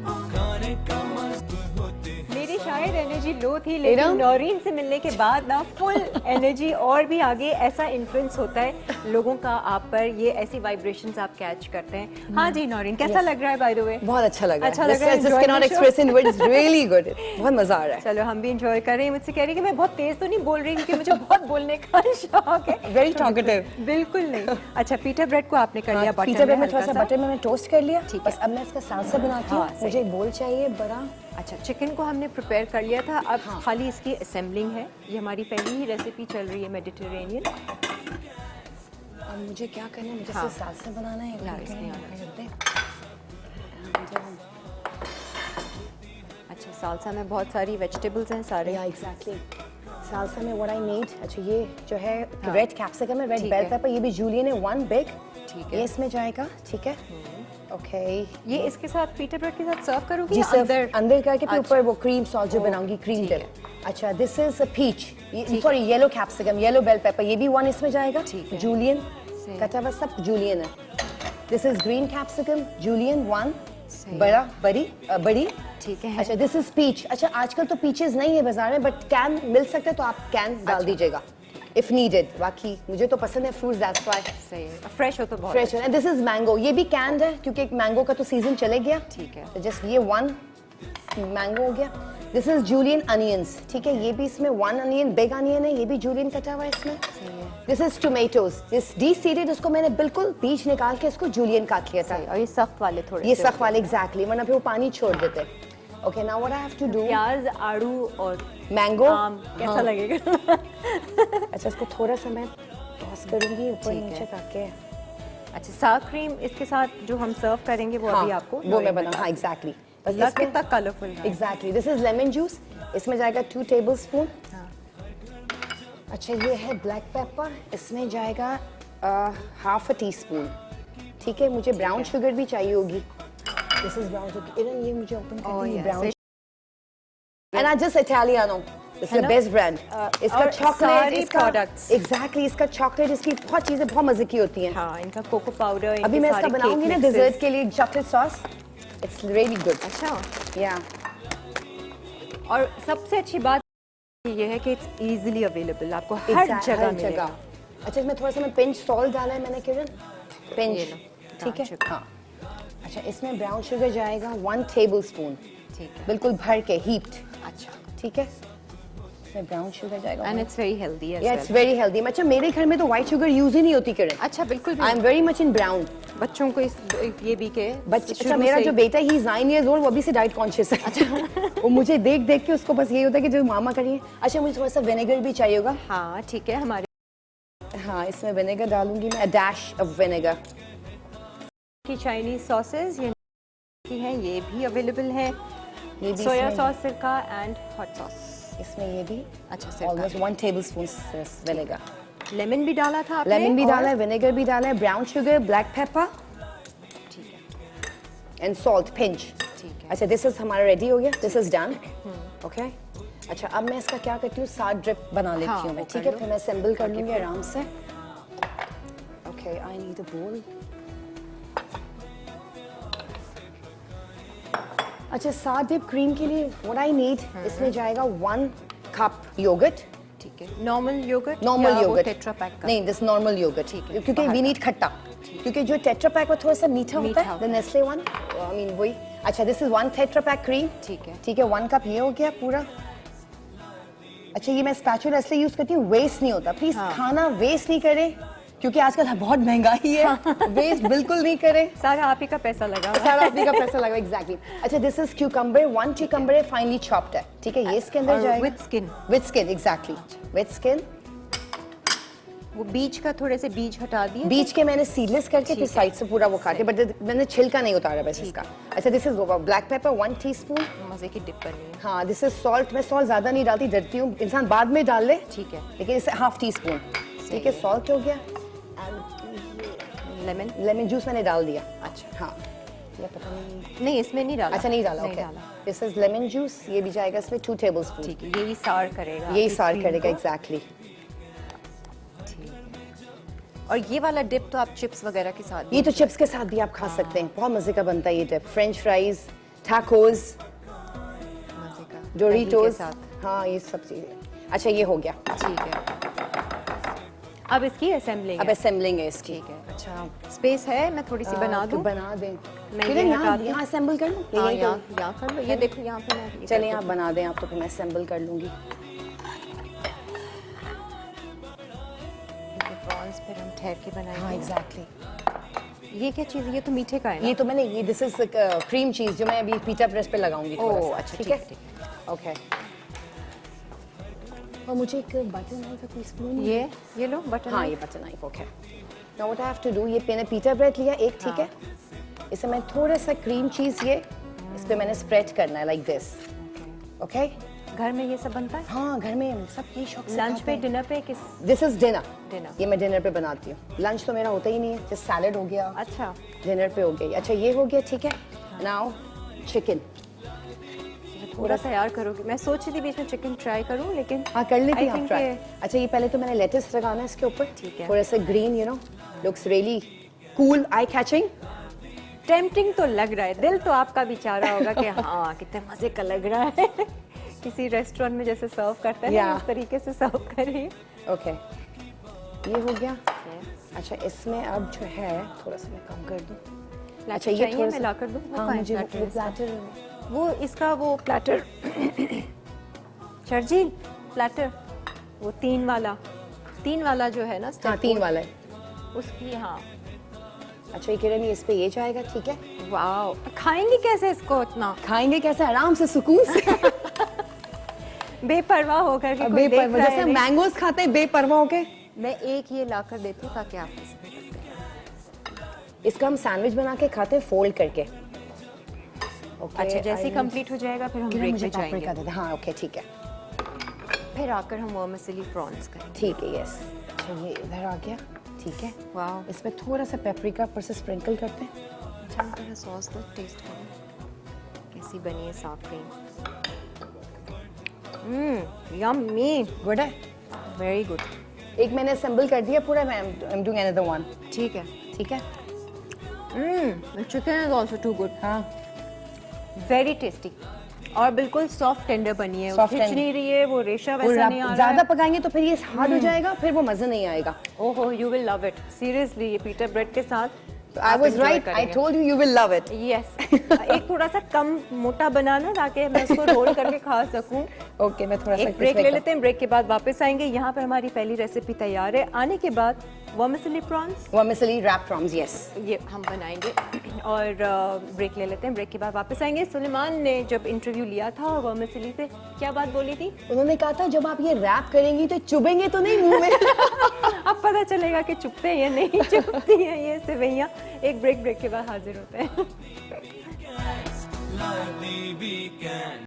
खाने का मजा होते हैं। मेरी शायद एनर्जी लो थी, लेकिन नौरीन से मिलने के बाद ना फुल एनर्जी और भी आगे। ऐसा इन्फ्लुएंस होता है लोगों का आप पर, ये ऐसी वाइब्रेशंस आप कैच करते हैं। हाँ जी नौरीन, कैसा लग रहा है बाय द वे? बहुत अच्छा लग रहा है। अच्छा लग रहा है, Just enjoy cannot the show? express in words, really good. बहुत मजा आ रहा है। चलो हम भी इंजॉय कर रहे हैं। मुझसे कह रही है कि मैं बहुत तेज तो नहीं बोल रही, क्योंकि मुझे बहुत बोलने का शौक है। Very talkative. बिल्कुल नहीं। अच्छा पीटा ब्रेड को आपने कर लिया बटर पीटा ब्रेड में हल्का थोड़ा सा सा। बटर में मैं टोस्ट कर लिया। ठीक बस है। अब मैं इसका सालसा बनाती हूँ। हाँ, सही। मुझे एक बोल चाहिए बड़ा। अच्छा चिकन को हमने प्रिपेयर कर लिया था, अब खाली इसकी असेंबलिंग है। ये हमारी पहली ही रेसिपी चल रही है मेडिटेरेनियन। अब मुझे क्या करना है? मुझे हाँ। सिर्फ सालसा बनाना है। ला, Okay, इसमें आना करते हैं। अच्छा सालसा में बहुत सारी वेजिटेबल्स हैं सारे। Yeah, exactly. सालसा में what I need, अच्छा ये जो है रेड कैप्सिकम है, रेड ठीक बेल है। पेपर, ये भी जूलियन है 1 बिग। ठीक है। ये इसमें जाएगा, ठीक है। ओके। ये इसके साथ पीटा ब्रेड के साथ सर्व करोगी जी या सर, अंदर करके फिर अच्छा। ऊपर वो क्रीम सॉस जो ओ, बनाऊंगी, क्रीम ठीक डिप। अच्छा this is a peach, sorry yellow capsicum, yellow bell pepper, ये भी 1 इसमें जाएगा। ठीक है। जूलियन सही। कटा हुआ सब जूलियन है। This is green capsicum, julienne 1 सही। बड़ी। ठीक है। अच्छा दिस इज पीच। अच्छा आजकल तो पीचेस नहीं है बाजार में, बट कैन मिल सकते हैं, तो आप कैन डाल दीजिएगा इफ नीडेड। बाकी मुझे तो पसंद है फ्रूट्स, दैट्स व्हाई। सही है, फ्रेश हो तो बहुत फ्रेश है। दिस इज मैंगो, ये भी कैंड है क्योंकि मैंगो का तो सीजन चले गया। ठीक है। तो जस्ट ये 1 मैंगो हो गया। दिस इज जूलियन अनियंस, ठीक है। ये भी इसमें 1 अनियन, बिग अनियन है, ये भी जूलियन कटा हुआ है इसमें। This is tomatoes, this D seeded, उसको मैंने बिल्कुल बीज निकाल के इसको जूलियन काट लिया था। सही, और ये सख्त वाले थोड़े ये से सख्त वाले एग्जैक्टली, वरना फिर वो पानी छोड़ देते। Okay now what I have to do, प्याज, आड़ू और मैंगो। आम कैसा हाँ। लगेगा? अच्छा इसको थोड़ा सा मैं टॉस करूंगी ऊपर ठीक नीचे है। ताकि अच्छा सार क्रीम इसके साथ जो हम सर्व करेंगे वो अभी आपको वो मैं बना, हाँ एग्जैक्टली। लग कितना कलरफुल है। Exactly. This is lemon juice, इसमें जाएगा 2 टेबलस्पून। अच्छा ये है ब्लैक पेपर, इसमें जाएगा हाफ अ टीस्पून। ठीक है, मुझे ब्राउन शुगर भी चाहिए होगी। This is brown sugar. इरन ये मुझे ओपन Oh, करनी है yes. Brown. And I just Italiano, it's the best brand. इसका और चॉकलेट, सारी इसका products। एग्जैक्टली, इसका चॉकलेट, इसकी बहुत चीजें बहुत मजे की होती हैं। हाँ इनका कोको पाउडर। अभी मैं इसका बनाऊंगी ना डिजर्ट के लिए chocolate sauce, it's really good. अच्छा या और सबसे अच्छी बात ये है कि इट्स इजीली अवेलेबल, आपको हर जगह मिलेगा। अच्छा इसमें थोड़ा सा मैं पिंच सॉल्ट डाला है मैंने किरण, ये पिंच, लो, ठीक है। brown sugar। हाँ अच्छा इसमें ब्राउन शुगर जाएगा 1 टेबलस्पून, ठीक है। बिल्कुल भर के हीप्ड। अच्छा ठीक है, इसमें ब्राउन शुगर जाएगा। And it's very healthy as या इट्स वेरी हेल्दी। अच्छा मेरे घर में तो व्हाइट शुगर यूज ही नहीं होती किरण। अच्छा बिल्कुल आई am very much in brown. बच्चों को इस ये भी के अच्छा मेरा जो बेटा ही इज 9 years old, वो अभी से डाइट कॉन्शियस है। अच्छा वो मुझे देख देख के उसको बस यही होता है कि जो मामा करिए। अच्छा मुझे थोड़ा सा विनेगर भी चाहिए होगा। हाँ ठीक है, हमारे हाँ इसमें विनेगर डालूंगी मैं, डैश ऑफ विनेगर। की चाइनीज सॉसेज ये की हैं, ये भी अवेलेबल है। ये भी सोया इसमें- सॉस, सिरका एंड हॉट सॉस। इसमें ये भी अच्छा सिरका, ऑलमोस्ट 1 tablespoon विनेगर। लेमन भी डाला था आपने? लेमन भी और- डाला है, विनेगर भी डाला है, ब्राउन शुगर, ब्लैक पेपर ठीक है एंड सॉल्ट पिंच। ठीक है। अच्छा दिस इज हमारा रेडी हो गया, दिस इज डन। ओके अच्छा अब मैं इसका क्या करती हूँ, 7 ड्रिप बना लेती हाँ, हूँ मैं, वो ठीक कर है, लो। फिर मैं असेंबल कर लूँगी आराम से। ओके आई नीड अ बोल। अच्छा 7 ड्रिप क्रीम के लिए व्हाट आई नीड, इसमें जाएगा 1 कप योगर्ट। ठीक है, normal yogurt, normal yogurt, tetra pack का? नहीं दिस नॉर्मल योगर्ट, ठीक है, क्योंकि बाहर वी का। नीड खट्टा, क्योंकि जो टेट्रा पैक वो थोड़ा सा मीठा होता मीठा है, होता the Nestle one, I mean वही। अच्छा this is 1 tetra pack cream. ठीक है। ठीक है, 1 कप ये हो गया पूरा। अच्छा ये मैं स्पैचुला इसलिए यूज करती हूँ, वेस्ट नहीं होता। प्लीज खाना वेस्ट नहीं करें, क्योंकि आजकल बहुत महंगाई है। वेस्ट बिल्कुल नहीं करें, सारा आप ही का पैसा लगा हुआ है। सारा अपने का पैसा लगा। एग्जैक्टली। अच्छा दिस इज क्यूकम्बर, 1 क्यूकम्बर है फाइनली चॉप्ड है, ठीक है, ये इसके अंदर और जाएगा with skin? With skin, exactly with skin. वो बीज का थोड़े से बीज हटा दिए। बीच के मैंने सीडलेस करके फिर ठीक है। साइड से पूरा वो काटे, बट मैंने छिलका नहीं उतारा बस इसका। अच्छा this is black pepper 1 teaspoon. मजे की डिप करनी है। हाँ दिस इज सॉल्ट, मैं सॉल्ट ज्यादा नहीं डालती, डरती हूँ इंसान बाद में डाल ले, ठीक है। लेकिन इसे 1/2 टीस्पून। ठीक है, सॉल्ट हो गया। लेमन? लेमन जूस मैंने डाल दिया। अच्छा हाँ ये पता नहीं, नहीं इसमें नहीं डाला। अच्छा नहीं डाला, नहीं ओके। डाला। दिस इज लेमन जूस, ये भी जाएगा इसमें 2 tablespoon। ठीक है, यही सार करेगा यही आपकी सार cream करेगा, को। एग्जैक्टली। ठीक है। और ये वाला डिप तो आप चिप्स वगैरह के साथ ये तो चिप्स के साथ भी आप खा सकते हैं, बहुत मजे का बनता है ये डिप। फ्रेंच फ्राइज, टैकोस, मजे का डोरिटोस, दही के साथ। हाँ ये सब चीजें। अच्छा ये हो गया, ठीक है, अब इसकी असेंबलिंग अब असेंबलिंग है इसकी। ठीक है। अच्छा स्पेस है, मैं थोड़ी सी बना तो दूं? बना दें। मैं किरण, ये यहाँ हटा दूं? यहाँ असेंबल कर लूँ? हाँ यहीं यहाँ करूँ? यहाँ कर लो, ये देखो यहाँ पे मैं ये चलिए कर आप बना दें, आप तो फिर मैं असेंबल कर लूँगी। दूं। ये प्रॉन्स फिर हम ठहर के बनाएंगे। हाँ एग्जैक्टली। ये क्या चीज़ है? ये तो मीठे का है ना? ये तो मैंने, ये दिस इज क्रीम चीज जो मैं अभी पिज़्ज़ा प्रेस पे लगाऊंगी थोड़ा ओह, सा। अच्छा, ठीक ठीक है, है, ओके। और मुझे एक बटर नाइफ का कोई स्पून? ये लो बटर हाँ ये butter knife, okay. Now what I have to do, ये मैंने पिज़्ज़ा ब्रेड लिया एक, ठीक है, इसे मैं थोड़ा सा क्रीम चीज ये इस पे मैंने स्प्रेड करना है लाइक दिस, ओके। घर में ये सब बनता है? हाँ घर में सब ये शौक से लंच खाते पे, हैं। डिनर पे, किस? This is dinner. Dinner। ये मैं डिनर पे बनाती हूँ, लंच तो मेरा होता ही नहीं है, जस्ट सैलेड हो गया, अच्छा, डिनर पे हो गई। अच्छा ये हो गया, ठीक है। नाउ चिकन, पूरा तैयार करोगी? मैं सोच रही थी बीच में चिकन ट्राई करूं, लेकिन हाँ कर लेती I हैं आप think ट्राई। ये- अच्छा ये पहले तो मैंने लेट्स लगाना है इसके ऊपर, ठीक है। थोड़ा सा green, you know, looks really cool, eye catching. Tempting तो लग रहा है, दिल तो आपका बेचारा होगा कि हाँ कितने मजे का लग रहा है। किसी रेस्टोरेंट में जैसे सर्व करते हैं ना, Yeah। उस तरीके से सर्व करिए। ओके ये हो गया। अच्छा इसमें अब जो है थोड़ा सा मैं कम कर दूँ। अच्छा ये चाहिए थोड़ा मैं सा ला कर दूं? वो हाँ कहाँ है मुझे platter वो इसका? प्लेटर, वो इसका वो प्लेटर शर्जील प्लेटर, वो 3 वाला जो है ना, हाँ step 3 four, वाला है। उसकी। हाँ अच्छा ये किरण, इस पे ये जाएगा, ठीक है। वाओ, खाएंगे कैसे इसको इतना खाएंगे कैसे, आराम से सुकून से। बेपरवाह होकर के? कोई देख बेपरवाह, रहा जैसे है नहीं। मैंगोज खाते हैं बेपरवाह होके। मैं एक ये लाकर देती हूँ ताकि आप इसमें इसका हम सैंडविच बना के खाते हैं फोल्ड करके। Okay, अच्छा, जैसे ही I कंप्लीट हो जाएगा फिर हम किरण, ब्रेक मुझे में paprika जाएंगे, दे दे। हाँ ओके ठीक है, फिर आकर हम वर्मिसेली प्रॉन्स करेंगे। ठीक है, यस। अच्छा ये इधर आ गया, ठीक है। वाओ, इसमें थोड़ा सा पेपरिका पर से स्प्रिंकल करते हैं। अच्छा थोड़ा सॉस दो, टेस्ट करो कैसी बनी है सॉफ्ट क्रीम। यम्मी, गुड है। Very good. एक मैंने असेंबल कर दिया पूरा, मैं I am doing another one, ठीक है। ठीक है। Chicken is also too good, हाँ वेरी टेस्टी और बिल्कुल सॉफ्ट टेंडर बनी है, वो Soft खिंच tender। नहीं रही है, वो रेशा और वैसा आप नहीं आ रहा ज्यादा है। पकाएंगे तो फिर ये हार्ड हो जाएगा, फिर वो मजा नहीं आएगा। ओहो, you will love it seriously. ये पीटर ब्रेड के साथ I was right. I told you will love it. Yes एक थोड़ा सा कम मोटा बनाना ताकि मैं उसको रोल करके खा सकूं। Okay, मैं थोड़ा सा एक ब्रेक ले लेते हैं, ब्रेक के बाद वापस आएंगे। यहाँ पर हमारी पहली रेसिपी तैयार है। आने के बाद vermicelli prawns, Vermicelli wrapped prawns, yes. ये हम बनाएंगे और ब्रेक ले लेते हैं। ब्रेक के बाद वापस आएंगे। सुलेमान ने जब इंटरव्यू लिया था वर्मिसेली पे क्या बात बोली थी? उन्होंने कहा था जब आप ये रैप करेंगी तो चुभेंगे तो नहीं मुंह में। अब पता चलेगा कि चुपते हैं या नहीं चुपती हैं ये सेवइयां। एक ब्रेक के बाद हाजिर होते हैं। lively weekend,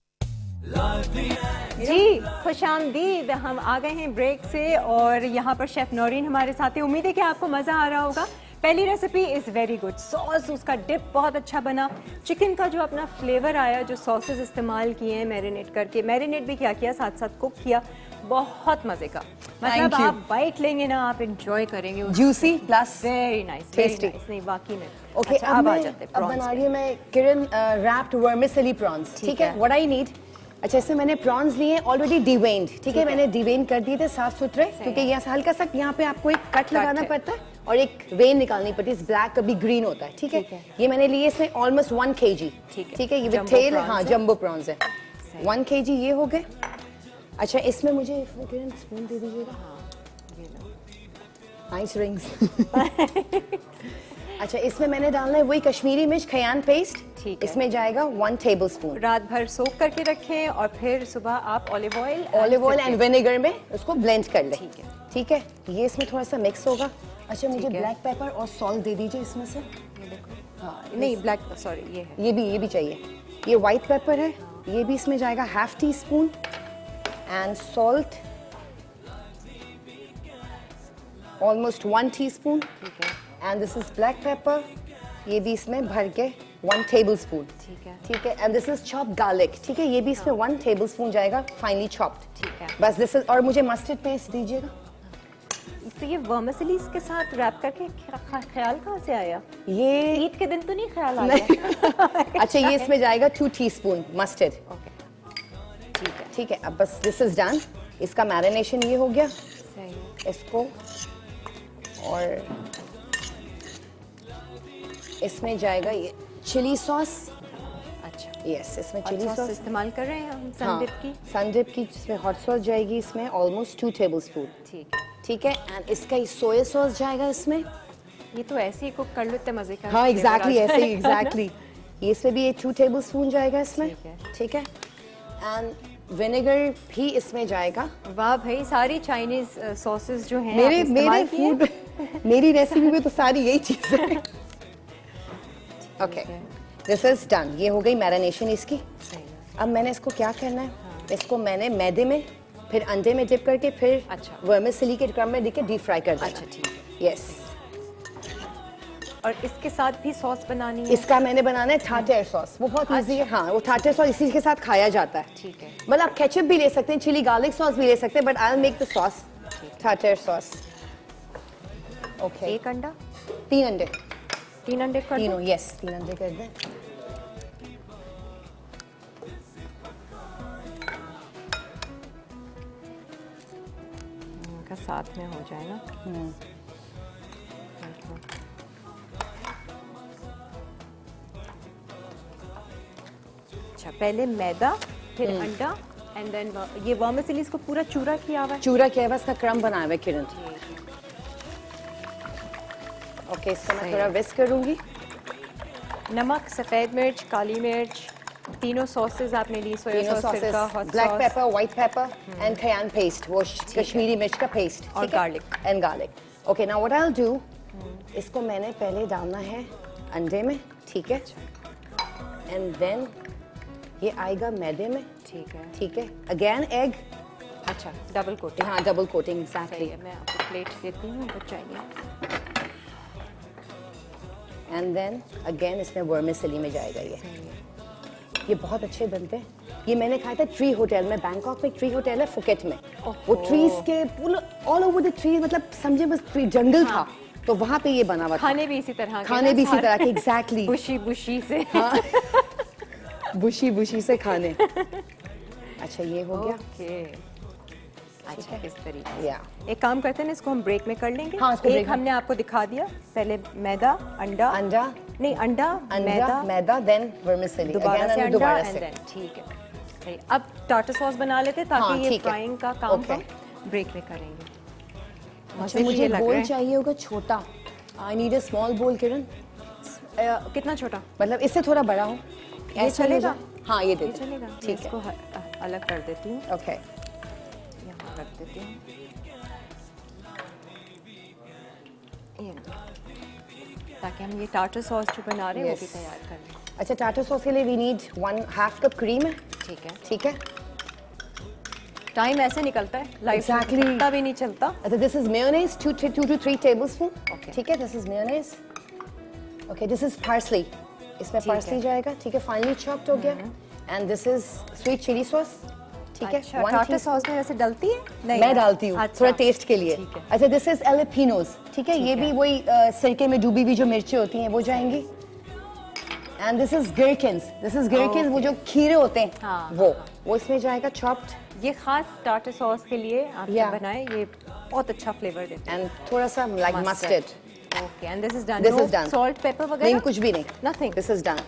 lively जी खुशामदीद, हम आ गए हैं ब्रेक से और यहाँ पर शेफ नौरीन हमारे साथ है। उम्मीद है कि आपको मज़ा आ रहा होगा। पहली recipe is very good, sauce उसका डिप बहुत अच्छा बना। चिकन का जो अपना फ्लेवर आया, जो सॉसेस इस्तेमाल किए हैं मैरिनेट करके, मैरिनेट भी क्या किया साथ साथ कुक किया, बहुत मज़े का। मतलब you. आप बाइट लेंगे ना, आप इंजॉय करेंगे। Juicy plus very nice, tasty. नहीं वाकई में। Okay, अच्छा, अब अब आ मैं जाते हैं अब prawns बना पे। रही हूँ मैं किरण wrapped vermicelli prawns, ठीक है? What I need, अच्छा इसमें मैंने prawns लिए ऑलरेडी डिवेन्ड, ठीक है? मैंने डिवेन कर दिए थे साफ सुथरे, क्योंकि यहाँ से हल्का सा यहाँ पे आपको एक कट लगाना है। पड़ता है और एक वेन निकालनी पड़ती है। ब्लैक कभी ग्रीन होता है, ठीक है? ये मैंने लिए इसमें ऑलमोस्ट 1 kg, ठीक है? ये विद Jumbo टेल, prawns हाँ है। जंबो प्रॉन्स है। 1 kg ये हो गए। अच्छा इसमें मुझे किरण स्पून दे दीजिएगा। Nice rings. अच्छा इसमें मैंने डालना है वही कश्मीरी मिर्च खयान पेस्ट, ठीक है। इसमें जाएगा 1 tablespoon। रात भर सोक करके रखें और फिर सुबह आप ऑलिव ऑयल एंड विनेगर में उसको ब्लेंड कर ले, ठीक है। ठीक है? ये इसमें थोड़ा सा मिक्स होगा। अच्छा मुझे ठीक है। ब्लैक पेपर और सॉल्ट दे दीजिए इसमें से। हाँ नहीं ब्लैक सॉरी ये है। ये भी चाहिए। ये व्हाइट पेपर है, ये भी इसमें जाएगा ½ teaspoon and salt almost 1 teaspoon and this is black pepper, ये भी इसमें भर के 1 tablespoon, ठीक है। ठीक है? And this is chopped garlic, ठीक है? ये भी इसमें 1 tablespoon जाएगा फाइनली चॉप्ड, ठीक है। बस दिस इज। और मुझे मस्टर्ड पेस्ट दीजिएगा। तो ये वर्मिसेली के साथ रैप करके ख्याल कहाँ से आया? ये ईद के दिन तो नहीं ख्याल आ गया? अच्छा ये इसमें जाएगा 2 teaspoon मस्टर्ड, ओके ठीक है, ठीक है? अब बस दिस इज डन। इसका मैरिनेशन ये हो गया। सही है। इसको और इसमें जाएगा ये चिली सॉस। अच्छा यस इसमें और चिली सॉस सॉस इस्तेमाल कर रहे हैं हम सनडिप की। सनडिप की जिसमें हॉट सॉस जाएगी इसमें ऑलमोस्ट 2 tablespoon, ठीक है। ठीक है? एंड इसका ही सोया सॉस जाएगा इसमें। ये तो ऐसे ही कुक कर लो इतने मजे का। हाँ flavor एग्जैक्टली आ ऐसे ही जाएगा ना। एग्जैक्टली। ये इसमें भी ये 2 tablespoon जाएगा इसमें, ठीक है। ठीक है? एंड विनेगर भी इसमें जाएगा। वाह भाई, सारी चाइनीज सॉसेस जो हैं मेरे आप इस्तेमाल मेरे किए? फूड मेरी रेसिपी में तो सारी यही चीजें हैं। Okay this is done. ये हो गई मैरिनेशन इसकी। सही है। अब मैंने इसको क्या करना है, इसको मैंने मैदे में फिर अंडे में डिप करके फिर अच्छा। वर्मिसेली के क्रम में देके डीप फ्राई कर देना। अच्छा ठीक है। यस और इसके साथ भी सॉस बनानी है? इसका मैंने बनाना है टार्टर सॉस। वो बहुत इजी है। हाँ वो टार्टर सॉस इसी के साथ खाया जाता है। ठीक है। मतलब आप केचप भी ले सकते हैं, चिली गार्लिक सॉस भी ले सकते हैं, but I will make the sauce tartar sauce. Okay एक अंडा, 3 अंडे, 3 अंडे कर तीनों, दूं? यस 3 अंडे कर दें। इनका साथ में हो जाए ना। अच्छा पहले मैदा फिर अंडा एंड देन ये वर्मिसेली को पूरा चूरा किया हुआ है। चूरा किया हुआ इसका क्रम बनाया हुआ है किरण। ओके इसको मैं थोड़ा विस्क करूंगी। नमक, सफ़ेद मिर्च, काली मिर्च, तीनों सॉसेस आपने ली, सोया तीनों सॉस, सॉसेस, सिरका, hot black sauce pepper, white pepper and खयान पेस्ट, वो कश्मीरी मिर्च का पेस्ट और garlic। And garlic. Okay now what I will do, इसको मैंने पहले डालना है अंडे में, ठीक है? एंड देन ये आएगा मैदे में, ठीक है। ठीक है? अगेन एग, अच्छा डबल कोटिंग। हाँ डबल कोटिंग सही एग्जैक्टली। है, मैं आपको प्लेट देती हूँ बचाइए। एंड देन अगेन इसमें वर्मिसेली में जाएगा ये बहुत अच्छे बनते हैं। ये मैंने खाया था ट्री होटल में, बैंकॉक में ट्री होटल है फुकेट में। वो ट्रीज के ऑल ओवर द ट्री, मतलब समझे बस ट्री जंगल था, तो वहाँ पे ये बना हुआ था। खाने भी इसी तरह के खाने ना, भी इसी सारे तरह के एग्जैक्टली। बुशी बुशी से। हाँ बुशी बुशी से खाने। अच्छा ये हो गया। ओके अच्छा, इस तरीके से। या एक काम करते हैं ना, इसको हम ब्रेक में कर लेंगे। हाँ, इसको break एक में। हमने आपको दिखा दिया, पहले मैदा, अंडा, अंडा, नहीं अंडा, अंडा, मैदा, देन वर्मिसेली, दोबारा से अंडा दोबारा एंड से। देन, ठीक है सही। अब टार्टर सॉस बना लेते हैं ताकि हाँ, ये ठीक है। फ्राइंग का काम Okay. हम ब्रेक में करेंगे। अच्छा, मजे मुझे ये लग रहे बोल हैं। चाहिए होगा छोटा। आई नीड अ स्मॉल बोल किरण, कितना छोटा? मतलब इससे थोड़ा बड़ा हो। ये ऐसा हो चलेगा? जाए? हाँ, ये दे ये दो। चलेगा? मैं ठीक है। इसको अलग कर देती हूँ, ओके, यहाँ रख देती हूँ। ये लो। ताकि हम ये टार्टर सॉस जो बना रहे हैं वो भी Yes. तैयार कर लें। अच्छा, टाटा सॉस के लिए वी नीड 1/2 कप क्रीम है, ठीक है, ठीक है। टाइम ऐसे निकलता है लाइफ में, Exactly. पता भी नहीं चलता। अच्छा, this is mayonnaise 2 to 3 tablespoon, Okay. ठीक है। This is mayonnaise, okay. This is parsley, इसमें ठीक पार्सली है। जाएगा, ठीक है। फाइनली चॉप्ड हो गया। And this is sweet chilli sauce, ठीक है। अच्छा, 1 टार्टर teaspoon। सॉस में वैसे डलती है? नहीं मैं ना? डालती हूँ अच्छा, थोड़ा टेस्ट के लिए। ठीक है। अच्छा, दिस इज एलिपिनोज, ठीक है। ये भी वही सिरके में डूबी हुई जो मिर्ची होती हैं वो जाएंगी। And this is gherkins, this is gherkins, वो जो खीरे होते हैं हाँ, वो इसमें जाएगा चॉप्ड। ये खास टार्टर सॉस के लिए आपने Yeah. बनाए, ये बहुत अच्छा फ्लेवर देते एंड थोड़ा सा लाइक हैं। Mustard. Okay, and this is done. This is done. Salt, paper नहीं, वगैरह? कुछ भी नहीं, Nothing. This is done.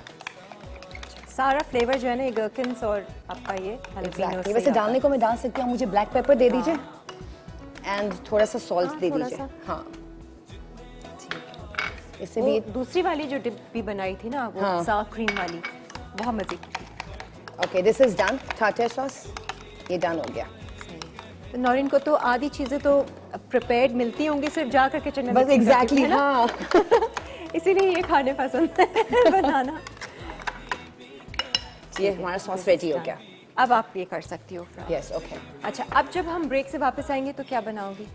सारा फ्लेवर जो है ना, ये गर्किन्स और आपका ये एग्जैक्टली। जैलिपिनो वैसे डालने को मैं डाल सकती हूँ, मुझे ब्लैक पेपर दे दीजिए एंड थोड़ा सा सॉल्ट हाँ, दे थोड़ा दीजिए। सा। हाँ, इससे वो भी। दूसरी वाली जो डिप भी बनाई थी ना, वो हाँ। साग क्रीम वाली, बहुत मजे की थी। Okay, this is done. Tartar sauce ये डन हो गया। सही। तो नौरीन को तो आधी चीजें तो प्रिपेयर्ड मिलती होंगी, सिर्फ जाकर किचन में बस mixing करती एग्जैक्टली, है ना? हाँ। इसीलिए ये खाने पसंद है बनाना। ये हमारा सॉस रेडी हो गया। अब आप ये कर सकती हो फ्राई। Yes, okay. अच्छा, अब जब हम ब्रेक से वापस आएंगे तो क्या बनाओगी?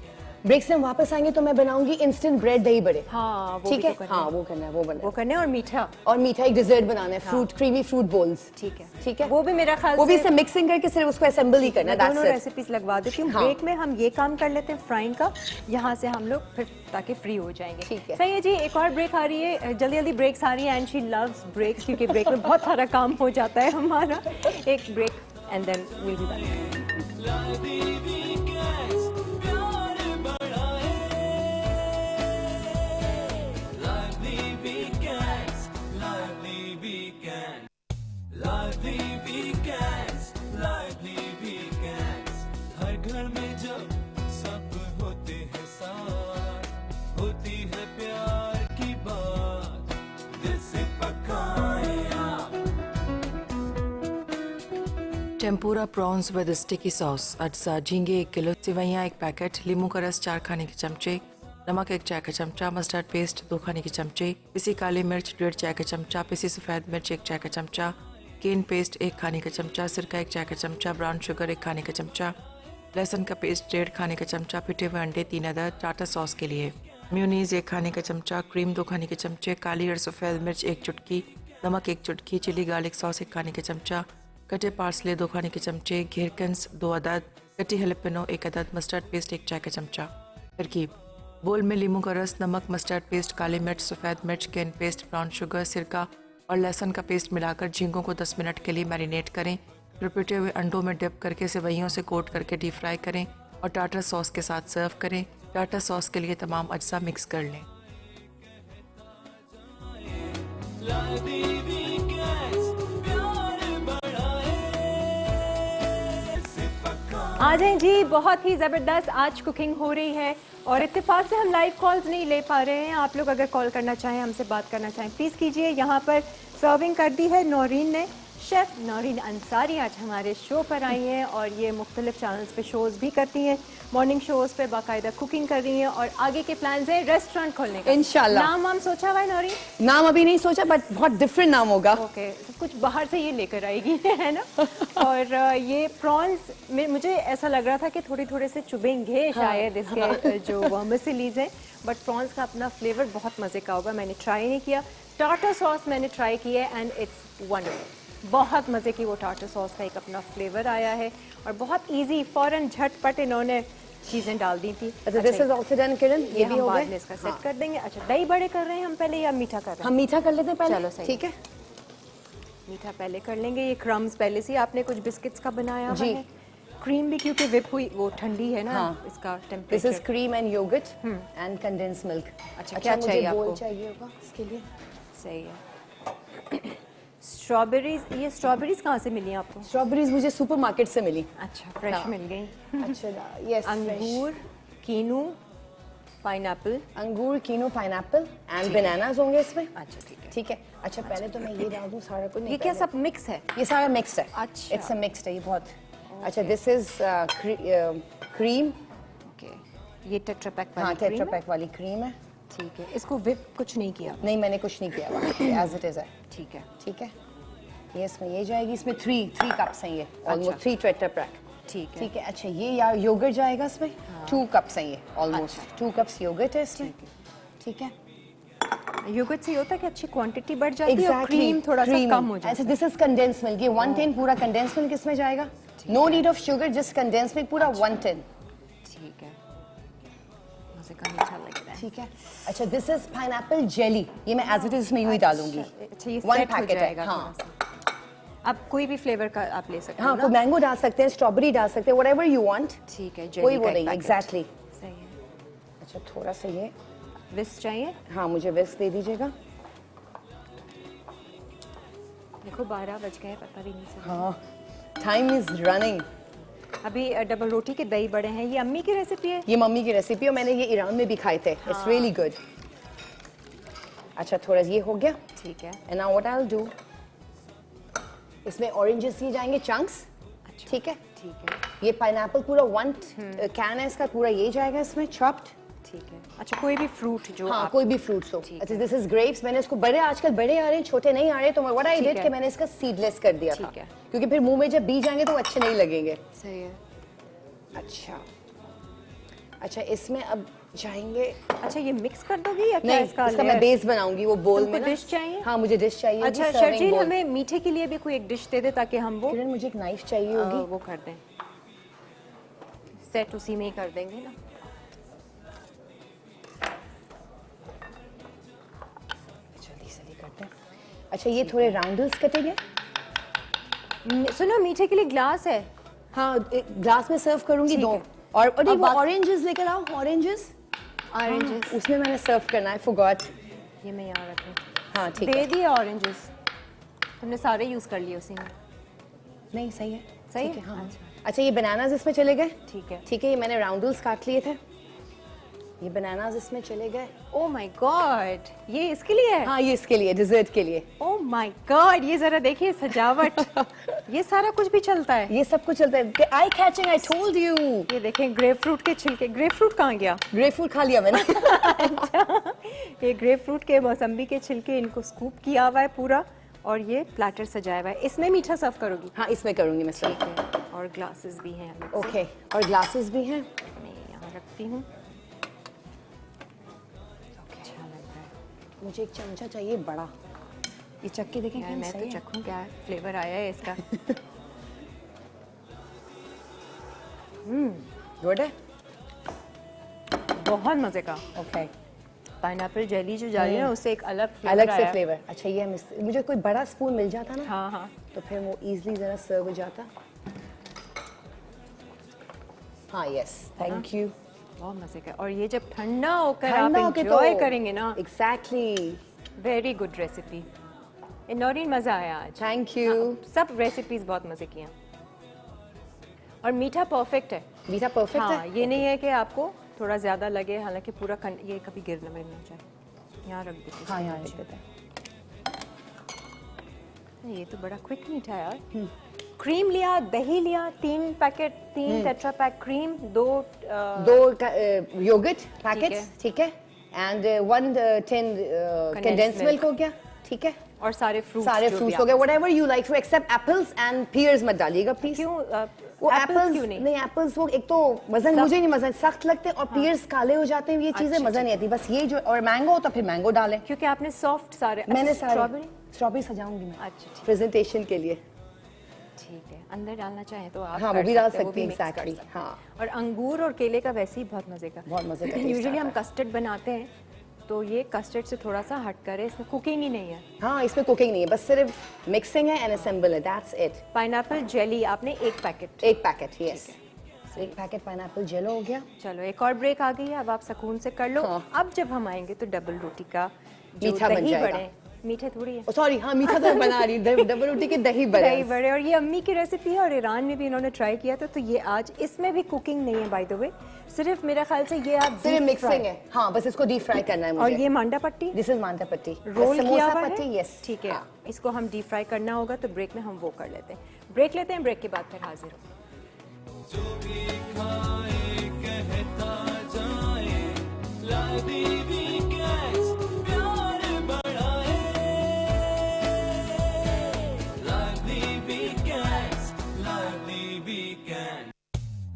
ब्रेक से हम वापस आएंगे तो मैं बनाऊंगी इंस्टेंट ब्रेड दही बड़े। हाँ, वो ठीक भी है, तो करना हाँ वो करना है, वो बनाना वो करने और मीठा। है। और मीठा एक डिजर्ट बनाना है, फ्रूट क्रीमी फ्रूट बोल्स। ठीक है, ठीक है। वो भी मेरा ख्याल वो भी से इसे मिक्सिंग करके सिर्फ उसको असेंबल ही करना मैं है, दोनों दैट्स इट। रेसिपीज लगवा देती हूँ। हाँ। ब्रेक में हम ये काम कर लेते हैं फ्राइंग का, यहाँ से हम लोग फिर ताकि फ्री हो जाएंगे। ठीक है। सही है जी, एक और ब्रेक आ रही है, जल्दी जल्दी ब्रेक्स आ रही है एंड शी लव्स ब्रेक्स क्योंकि ब्रेक में बहुत सारा काम हो जाता है हमारा। एक break and then will be back. हर घर में जब सब होते हैं साथ, होती है प्यार की बात, दिल से पकाया। Tempura prawns with sticky sauce, अज्जा झींगे 1 किलो, सेवैयाँ 1 पैकेट, लींबू का रस 4 खाने के चमचे, नमक 1 चाय का चमचा, मस्टर्ड पेस्ट 2 खाने के चमचे, पिसी काली मिर्च 1.5 चाय का चमचा, पिसी सफ़ेद मिर्च 1 चाय का चमचा, केन पेस्ट 1 खाने का चमचा, सिरका 1 चाय का चमचा, ब्राउन शुगर 1 खाने का चमचा, लहसुन का पेस्ट 1.5 खाने का चमचा, पिटे हुए अंडे 3 अदद, टाटा सॉस के लिए म्यूनीज 1 खाने का चमचा, क्रीम 2 खाने के चमचे, काली और सफ़ेद मिर्च 1 चुटकी, नमक 1 चुटकी, चिली गार्लिक सॉस 1 खाने का चमचा, कटे पार्सले 2 खाने के चमचे, घेरकन्स 2 अदद, कटी जैलिपिनो 1 अदद, मस्टर्ड पेस्ट 1 चाय का चमचा। तरकीब: बोल में लींबू का रस, नमक, मस्टर्ड पेस्ट, काली मिर्च, सफ़ेद मिर्च, केन पेस्ट, ब्राउन शुगर, सिरका और लहसुन का पेस्ट मिलाकर झींगों को 10 मिनट के लिए मैरिनेट करें। फिर पिटे हुए अंडों में डिप करके सेवैयों से कोट करके डीप फ्राई करें और टाटा सॉस के साथ सर्व करें। टाटा सॉस के लिए तमाम अज्जा मिक्स कर लें। आ जाएं जी, बहुत ही ज़बरदस्त आज कुकिंग हो रही है और इत्तेफाक से हम लाइव कॉल्स नहीं ले पा रहे हैं। आप लोग अगर कॉल करना चाहें, हमसे बात करना चाहें, प्लीज़ कीजिए। यहाँ पर सर्विंग कर दी है नौरीन ने। शेफ़ नौरीन अंसारी आज हमारे शो पर आई हैं और ये मुख्तलिफ चैनल्स पे शोज़ भी करती हैं, मॉर्निंग शोज़ पे बाकायदा कुकिंग कर रही हैं और आगे के प्लान्स हैं रेस्टोरेंट खोलने का। इंशाल्लाह। नाम वाम सोचा हुआ है नौरीन? नाम अभी नहीं सोचा, बट बहुत डिफरेंट नाम होगा। ओके, सब कुछ बाहर से ये लेकर आएगी है ना। और ये प्रॉन्स में मुझे ऐसा लग रहा था कि थोड़े से चुभेंगे शायद इसके जो वर्मिसेलीज हैं, बट प्रॉन्स का अपना फ्लेवर बहुत मज़े का होगा। मैंने ट्राई नहीं किया, टार्टर सॉस मैंने ट्राई किया एंड इट्स वंडरफुल। बहुत मज़े की वो टार्टर सॉस का एक अपना फ्लेवर आया है और बहुत इजी, फ़ौरन झटपट इन्होंने चीज़ें डाल दी थी। अच्छा, दिस इज आल्सो डन किरण, ये ये भी हम हो बाद गए। में इसका सेट कर देंगे। अच्छा, दही बड़े कर रहे हैं हम पहले या मीठा कर रहे हैं? हम मीठा कर लेते हैं पहले। चलो, सही ठीक है। मीठा पहले कर लेंगे। ये क्रम्स पहले से ही आपने कुछ बिस्किट्स का बनाया हुआ जी। है। क्रीम भी क्योंकि विप हुई वो ठंडी है ना, हाँ। इसका this temperature. Is cream and yogurt and condensed milk. अच्छा, क्या चाहिए मुझे बोल आपको? चाहिए होगा इसके लिए। सही है। स्ट्रॉबेरीज, ये स्ट्रॉबेरीज कहाँ से मिली आपको? स्ट्रॉबेरीज मुझे सुपरमार्केट से मिली। अच्छा, फ्रेश हाँ। मिल गई। अच्छा, यस। अंगूर, कीनू, पाइनएप्पल। अंगूर, कीनू, पाइनएप्पल एंड बनानास होंगे इसमें। अच्छा, ठीक है। ठीक है। अच्छा, पहले तो मैं ये डाल दूं सारा कुछ। ये क्या सब मिक्स है? ये सारा मिक्स्ड है। अच्छा। इट्स अ मिक्स्ड है ये बहुत। अच्छा, दिस इज क्रीम। ओके, ये टेट्रा पैक वाली हाँ, क्रीम टेट्रा है? पैक वाली क्रीम है। ठीक है। इसको विप कुछ नहीं किया? नहीं, मैंने कुछ नहीं किया, एज इट इज है। ठीक है। ठीक है। ये इसमें ये जाएगी, इसमें थ्री कप्स हैं ये, ऑलमोस्ट 3 टेट्रा पैक। ठीक है। ठीक है। अच्छा, ये यार योगर्ट जाएगा इसमें। 2 कप्स हैं ये, ऑलमोस्ट अच्छा। 2 कप्स योगर्ट है इसमें। ठीक है। योगर्ट से होता है कि अच्छी क्वांटिटी बढ़ जाती है और क्रीम थोड़ा सा कम हो जाता अच्छा, दिस इज कंडेंस मिल्क। ये 110 पूरा कंडेंस मिल्क इसमें जाएगा। No need of sugar, just condensed milk पूरा 110। है। ठीक है। मजे का मीठा लग रहा है। ठीक है। अच्छा, दिस इज पाइनएप्पल जेली। ये मैं एज इट इज में यूं ही डालूंगी। अच्छा, ये 1 सेट हो पैकेट है। जाएगा हाँ थोड़ा सा। आप कोई भी फ्लेवर का आप ले सकते हो हाँ, ना? कोई मैंगो डाल सकते हैं, स्ट्रॉबेरी डाल सकते हैं, व्हाटएवर यू वांट। ठीक है, कोई jelly वो का एक नहीं, पैकेट। एग्जैक्टली। सही है। अच्छा, थोड़ा सा ये। विस्क चाहिए? हाँ, मुझे विस्क दे दीजिएगा। देखो 12 बज गए, पता भी नहीं चला। हाँ, टाइम इज रनिंग। अभी डबल रोटी के दही बड़े हैं, ये अम्मी की रेसिपी है? ये मम्मी की रेसिपी और मैंने ये ईरान में भी खाए थे। It's really good. अच्छा, थोड़ा ये हो गया। ठीक है। And now what I will do, इसमें ऑरेंजेस दिए जाएंगे चंक्स। अच्छा। ठीक है। ठीक है। ये पाइनएप्पल पूरा 1 कैन है इसका, पूरा ये जाएगा इसमें चॉप्ड। ठीक है। अच्छा, कोई भी फ्रूट जो हाँ, आप... कोई भी फ्रूट्स हो। ठीक अच्छा, दिस इज ग्रेप्स। मैंने इसको बड़े, आजकल बड़े आ रहे हैं, छोटे नहीं आ रहे, तो व्हाट आई ठीक डिड है। कि मैंने इसका सीडलेस कर दिया था, ठीक है। क्योंकि फिर मुंह में जब बीज आएंगे तो वो अच्छे नहीं लगेंगे। सही है। अच्छा। अच्छा, इसमें अब जाएंगे। अच्छा, ये मिक्स कर दोगी या क्या नहीं, इसका इसका मैं layer? बेस बनाऊंगी वो बोल तुमको में ना। डिश चाहिए? हाँ, मुझे डिश चाहिए। अच्छा होगी, serving शर्जील, bowl। हमें मीठे के लिए भी कोई एक डिश दे दे ताकि हम वो किरण, मुझे एक नाइफ चाहिए होगी। वो कर दें। सेट उसी में ही कर देंगे ना। जल्दी जल्दी करते हैं। अच्छा, ये थोड़े राउंडल्स कटेंगे। सुनो, मीठे के लिए ग्लास है? हाँ, ग्लास में सर्व करूंगी ठीक 2। है। और अब बात- ऑरेंजेस लेकर आओ, ऑरेंजेस। ऑरेंजेस उसमें मैंने सर्व करना है, फॉरगॉट। ये मैं यहाँ रखूँ। हाँ, ठीक दे है। दिए ऑरेंजेस, तुमने सारे यूज कर लिए उसी में। नहीं, सही है। सही ठीक है? हाँ। अच्छा। अच्छा, ये बनानास इसमें चले गए। ठीक है। ठीक है, ये मैंने राउंडल्स काट लिए थे, ये बनानास इसमें चले गए। ओह माय गॉड, ये इसके लिए है? हाँ, ये इसके लिए, डिजर्ट के लिए। ओह माय गॉड, ये जरा देखिए सजावट। ये सारा कुछ भी चलता है। ये सब कुछ चलता है। Eye catching, I told you. ये देखें, ग्रेप फ्रूट के छिलके। ग्रेप फ्रूट कहाँ गया? ग्रेप फ्रूट खा लिया मैंने। ये ग्रेप फ्रूट के, मौसम्बी के छिलके, इनको स्कूप किया हुआ है पूरा, और ये प्लेटर सजाया हुआ है। इसमें मीठा सर्व करोगी? हाँ, इसमें करूंगी मैं सर्व। ठीक है। और ग्लासेस भी हैं अलग से। ओके, और ग्लासेस भी हैं। मैं यहाँ रखती हूँ। अच्छा लग रहा है मुझे एक चमचा चाहिए बड़ा। ये चक्के देखें यार, क्या मैं सही तो है? चखूँ क्या फ्लेवर आया है इसका। गुड है। बहुत मजे का। ओके, पाइनएप्पल जेली जो जा रही है ना, उससे एक अलग फ्लेवर अलग से आया। फ्लेवर। अच्छा, ये मुझे कोई बड़ा स्पून मिल जाता ना, हाँ हाँ। तो फिर वो इजीली जरा सर्व हो जाता। हाँ, यस, थैंक यू। बहुत मजे का। और ये जब ठंडा होकर आप ठंडा होके एंजॉय करेंगे ना, exactly. Very good recipe. Naureen, मजा आया आज। Thank you. सब रेसिपीज बहुत मजे की हैं। और मीठा परफेक्ट है। मीठा परफेक्ट हाँ, है। ये नहीं है कि आपको थोड़ा ज्यादा लगे, हालांकि पूरा ये कभी गिरना मिलना चाहिए। यहाँ रख देते हैं। हाँ, यहाँ रख देते हैं। ये तो बड़ा क्विक मीठा है यार। क्रीम लिया, दही लिया, 3 packet, 3 tetra pack cream, 2 yogurt packets, है। ठीक है, एंड 1 10 कंडेंस milk। मिल्क हो गया, ठीक है। और सारे फ्रूट्स। सारे फ्रूट्स हो गए, whatever you like to, except apples and pears मत डालिएगा प्लीज। क्यों वो एप्पल्स क्यों नहीं? नहीं, एप्पल्स वो एक तो मजा मुझे नहीं, मजा सख्त लगते हैं, और पीयर्स काले हो जाते हैं, ये चीजें अच्छा, मजा नहीं आती। बस ये जो, और मैंगो हो तो फिर मैंगो डालें। क्योंकि आपने सॉफ्ट सारे। मैंने अच्छा, सारे स्ट्रॉबेरी सजाऊंगी मैं अच्छा, ठीक। प्रेजेंटेशन के लिए। ठीक है, अंदर डालना चाहें तो आप हाँ, कर वो भी डाल सकते हैं, सकती हैं, mix कर exactly, सकते हैं। हाँ। और अंगूर और केले का वैसे ही बहुत मजे का। बहुत मजे का taste यूजुअली आता हम है। कस्टर्ड बनाते हैं तो ये कस्टर्ड से थोड़ा सा हट कर है, इसमें कुकिंग ही नहीं है। हाँ, इसमें कुकिंग नहीं है, बस सिर्फ मिक्सिंग है एंड असेंबल है, दैट्स इट। पाइनएप्पल जेली आपने एक पैकेट। एक पैकेट, यस, एक पैकेट पाइनएप्पल जेल हो गया। चलो एक और ब्रेक आ गई है, अब आप सुकून से कर लो। हाँ। अब जब हम आएंगे तो डबल रोटी का जो मीठा बन दही जाएगा। बड़े, मीठे थोड़ी है, सॉरी, हाँ मीठा तो मैं बना रही हूँ, डबल रोटी के दही बड़े। दही बड़े, और ये अम्मी की रेसिपी है और ईरान में भी इन्होंने ट्राई किया था। तो ये आज इसमें भी कुकिंग नहीं है बाय द वे, सिर्फ मेरे ख्याल से ये आप सिर्फ deep मिक्सिंग fry- है, हाँ बस इसको डीप फ्राई करना है और मुझे। ये मांडा पट्टी दिस इज मांडा पट्टी, रोल किया समोसा हुआ पट्टी, है। यस ठीक है, इसको हम डीप फ्राई करना होगा, तो ब्रेक में हम वो कर लेते हैं। ब्रेक लेते हैं, ब्रेक के बाद फिर हाजिर हो। जो भी खाए कहता जाए, लादी वीकेंड्स प्यार बढ़ाए, लादी वीकेंड्स, लादी वीकेंड,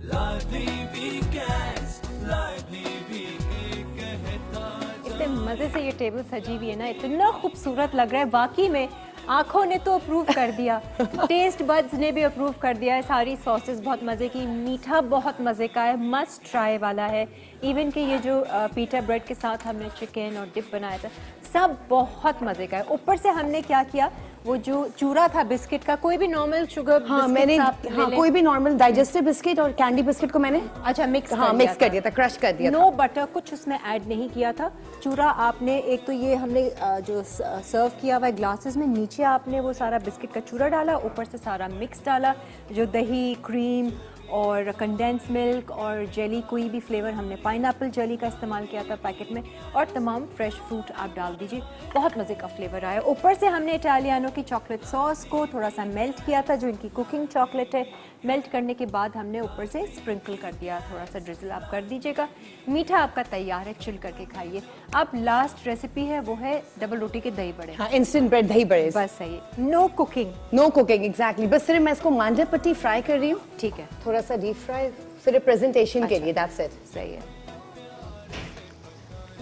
लादी वीकेंड्स, लादी वीकेंड कहता इतने मजे से ये टेबल सजी हुई है ना, इतना खूबसूरत लग रहा है वाकई में। आंखों ने तो अप्रूव कर दिया, टेस्ट बड्स ने भी अप्रूव कर दिया है। सारी सॉसेस बहुत मज़े की, मीठा बहुत मज़े का है, मस्ट ट्राई वाला है। इवन कि ये जो पीटा ब्रेड के साथ हमने चिकन और डिप बनाया था, सब बहुत मज़े का है। ऊपर से हमने क्या किया, वो जो चूरा था बिस्किट का, कोई भी नॉर्मल शुगर हाँ मैंने, हाँ कोई भी नॉर्मल डाइजेस्टिव बिस्किट और कैंडी बिस्किट को मैंने अच्छा मिक्स हाँ मिक्स कर दिया था, क्रश कर दिया था। नो बटर कुछ उसमें ऐड नहीं किया था। चूरा आपने एक तो ये हमने जो सर्व किया हुआ है ग्लासेस में, नीचे आपने वो सारा बिस्किट का चूरा डाला, ऊपर से सारा मिक्स डाला, जो दही, क्रीम और कंडेंस मिल्क और जेली, कोई भी फ्लेवर हमने पाइनएप्पल जेली का इस्तेमाल किया था पैकेट में, और तमाम फ्रेश फ्रूट आप डाल दीजिए, बहुत मज़े का फ्लेवर आया। ऊपर से हमने इटालियानो की चॉकलेट सॉस को थोड़ा सा मेल्ट किया था, जो इनकी कुकिंग चॉकलेट है। मेल्ट करने के बाद हमने ऊपर से स्प्रिंकल कर दिया, थोड़ा सा ड्रिजल आप कर दीजिएगा। मीठा आपका तैयार है, चिल करके खाइए। अब लास्ट रेसिपी है, वो है डबल रोटी के दही बड़े। हाँ इंस्टेंट ब्रेड दही बड़े, बस सही, no cooking. No cooking, exactly, बस सिर्फ मैं इसको मांडा पट्टी फ्राई कर रही हूँ, ठीक है, थोड़ा सा डीप फ्राई, सिर्फ प्रेजेंटेशन के लिए, दैट्स इट। सही है।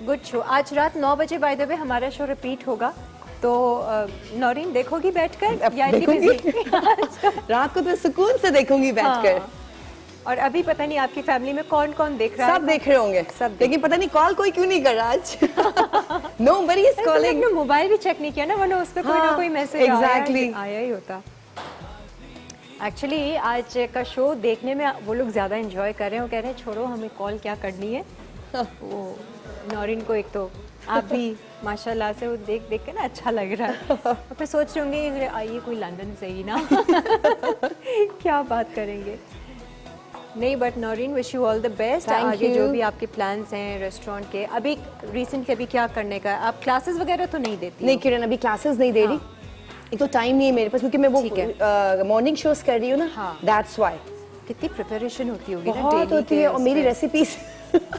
Good show. आज रात 9 बजे बाय द वे हमारा शो रिपीट होगा, तो नौरीन देखोगी बैठकर या इतनी देखूंगी। busy? रात को तो सुकून से देखूंगी बैठकर। हाँ। और अभी पता नहीं आपकी फैमिली में कौन कौन देख रहा है। सब देख रहे होंगे, सब लेकिन पता नहीं कॉल कोई क्यों नहीं कर रहा आज। Nobody is calling. Calling. आपने मोबाइल भी चेक नहीं किया ना, वरना उस पर कोई ना हाँ, कोई मैसेज exactly. आया ही होता। एक्चुअली आज का शो देखने में वो लोग ज़्यादा एंजॉय कर रहे हैं, वो कह रहे हैं छोड़ो हमें कॉल क्या करनी है। वो नौरीन को एक तो आप भी माशाल्लाह से वो देख देख के ना अच्छा लग रहा है, और फिर सोच रहे होंगे आइए कोई लंदन से ही ना क्या बात करेंगे। नहीं but Naureen, wish you all the best. Thank आगे you. जो भी आपके प्लान्स हैं रेस्टोरेंट के, अभी रिसेंटली अभी क्या करने का है? आप क्लासेस वगैरह तो नहीं देती? नहीं किरण, अभी क्लासेस नहीं दे रही, एक तो टाइम नहीं है मेरे पास, क्योंकि मैं ठीक वो मॉर्निंग शोज कर रही हूँ ना, हाँ। That's why. कितनी प्रिपरेशन होती होगी ना बहुत daily होती के है, और मेरी उसमें। रेसिपीज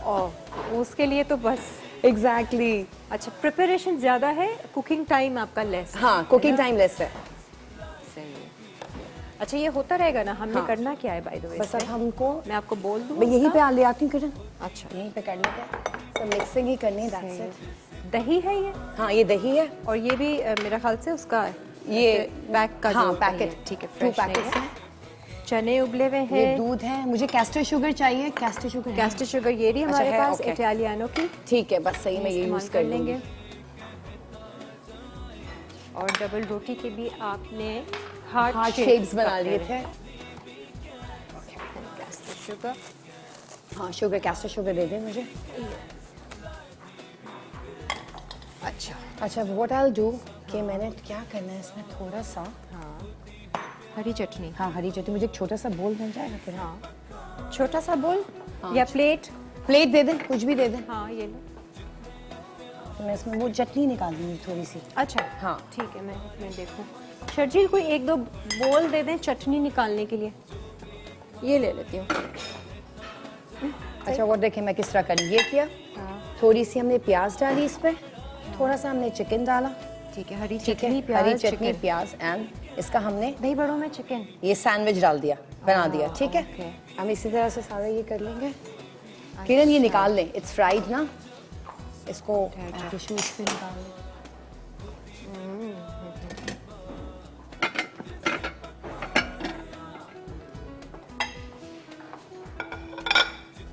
और उसके लिए तो बस एग्जैक्टली। अच्छा, प्रिपरेशन ज़्यादा है, कुकिंग टाइम आपका लेस। हाँ कुकिंग टाइम लेस है। सही है। अच्छा ये होता रहेगा ना, हमने हाँ। करना क्या है बाय द वे? बस अब हमको, मैं आपको बोल दूँ मैं यहीं उसका? पे ले आती हूँ किरण, अच्छा, यहीं पे कर लेते हैं, सब मिक्सिंग ही करनी है, दैट्स इट। दही है ये, हाँ ये दही है, और ये भी मेरा ख्याल से उसका ये बैग का हाँ जो दही है, पैकेट, ठीक है, 2 फ्रेश नहीं पैकेट्स है। हैं। चने उबले हुए ये हैं, दूध है, मुझे कैस्टर शुगर चाहिए, कैस्टर शुगर है? कैस्टर शुगर ये रही हमारे है, पास okay. इटालियानो की, ठीक है, बस सही, मैं ये इस्तेमाल यूज कर लेंगे। और डबल रोटी के भी आपने हार्ट हार्ट शेप्स बना लिए थे। कैस्टर शुगर, हाँ शुगर, कैस्टर शुगर दे दें मुझे। अच्छा व्हाट आई विल डू कि मैंने क्या करना है इसमें, थोड़ा सा हरी चटनी, हाँ हरी चटनी, मुझे एक छोटा सा बोल बन जाएगा फिर। हाँ छोटा सा बोल या प्लेट, प्लेट दे दें, कुछ भी दे दें, हाँ ये लो। तो मैं इसमें वो चटनी निकाल दूँगी थोड़ी सी। अच्छा हाँ। ठीक है, मैं देखूँ। शर्जील कोई 1-2 बोल दे दें चटनी निकालने के लिए, ये ले लेती हूँ। अच्छा वो देखें मैं किस तरह करी, ये किया, हाँ थोड़ी सी हमने प्याज डाली इस पर, थोड़ा सा हमने चिकन डाला, ठीक है, हरी ठीक है, चटनी, प्याज, हरी चटनी चिकन। प्याज, एंड इसका हमने दही बड़ों में चिकन, ये सैंडविच डाल दिया, बना दिया, ठीक है। okay. हम इसी तरह से सारा ये कर लेंगे। किरण ये निकाल लें, इट्स फ्राइड ना, इसको टिश्यूज पे निकाल लें।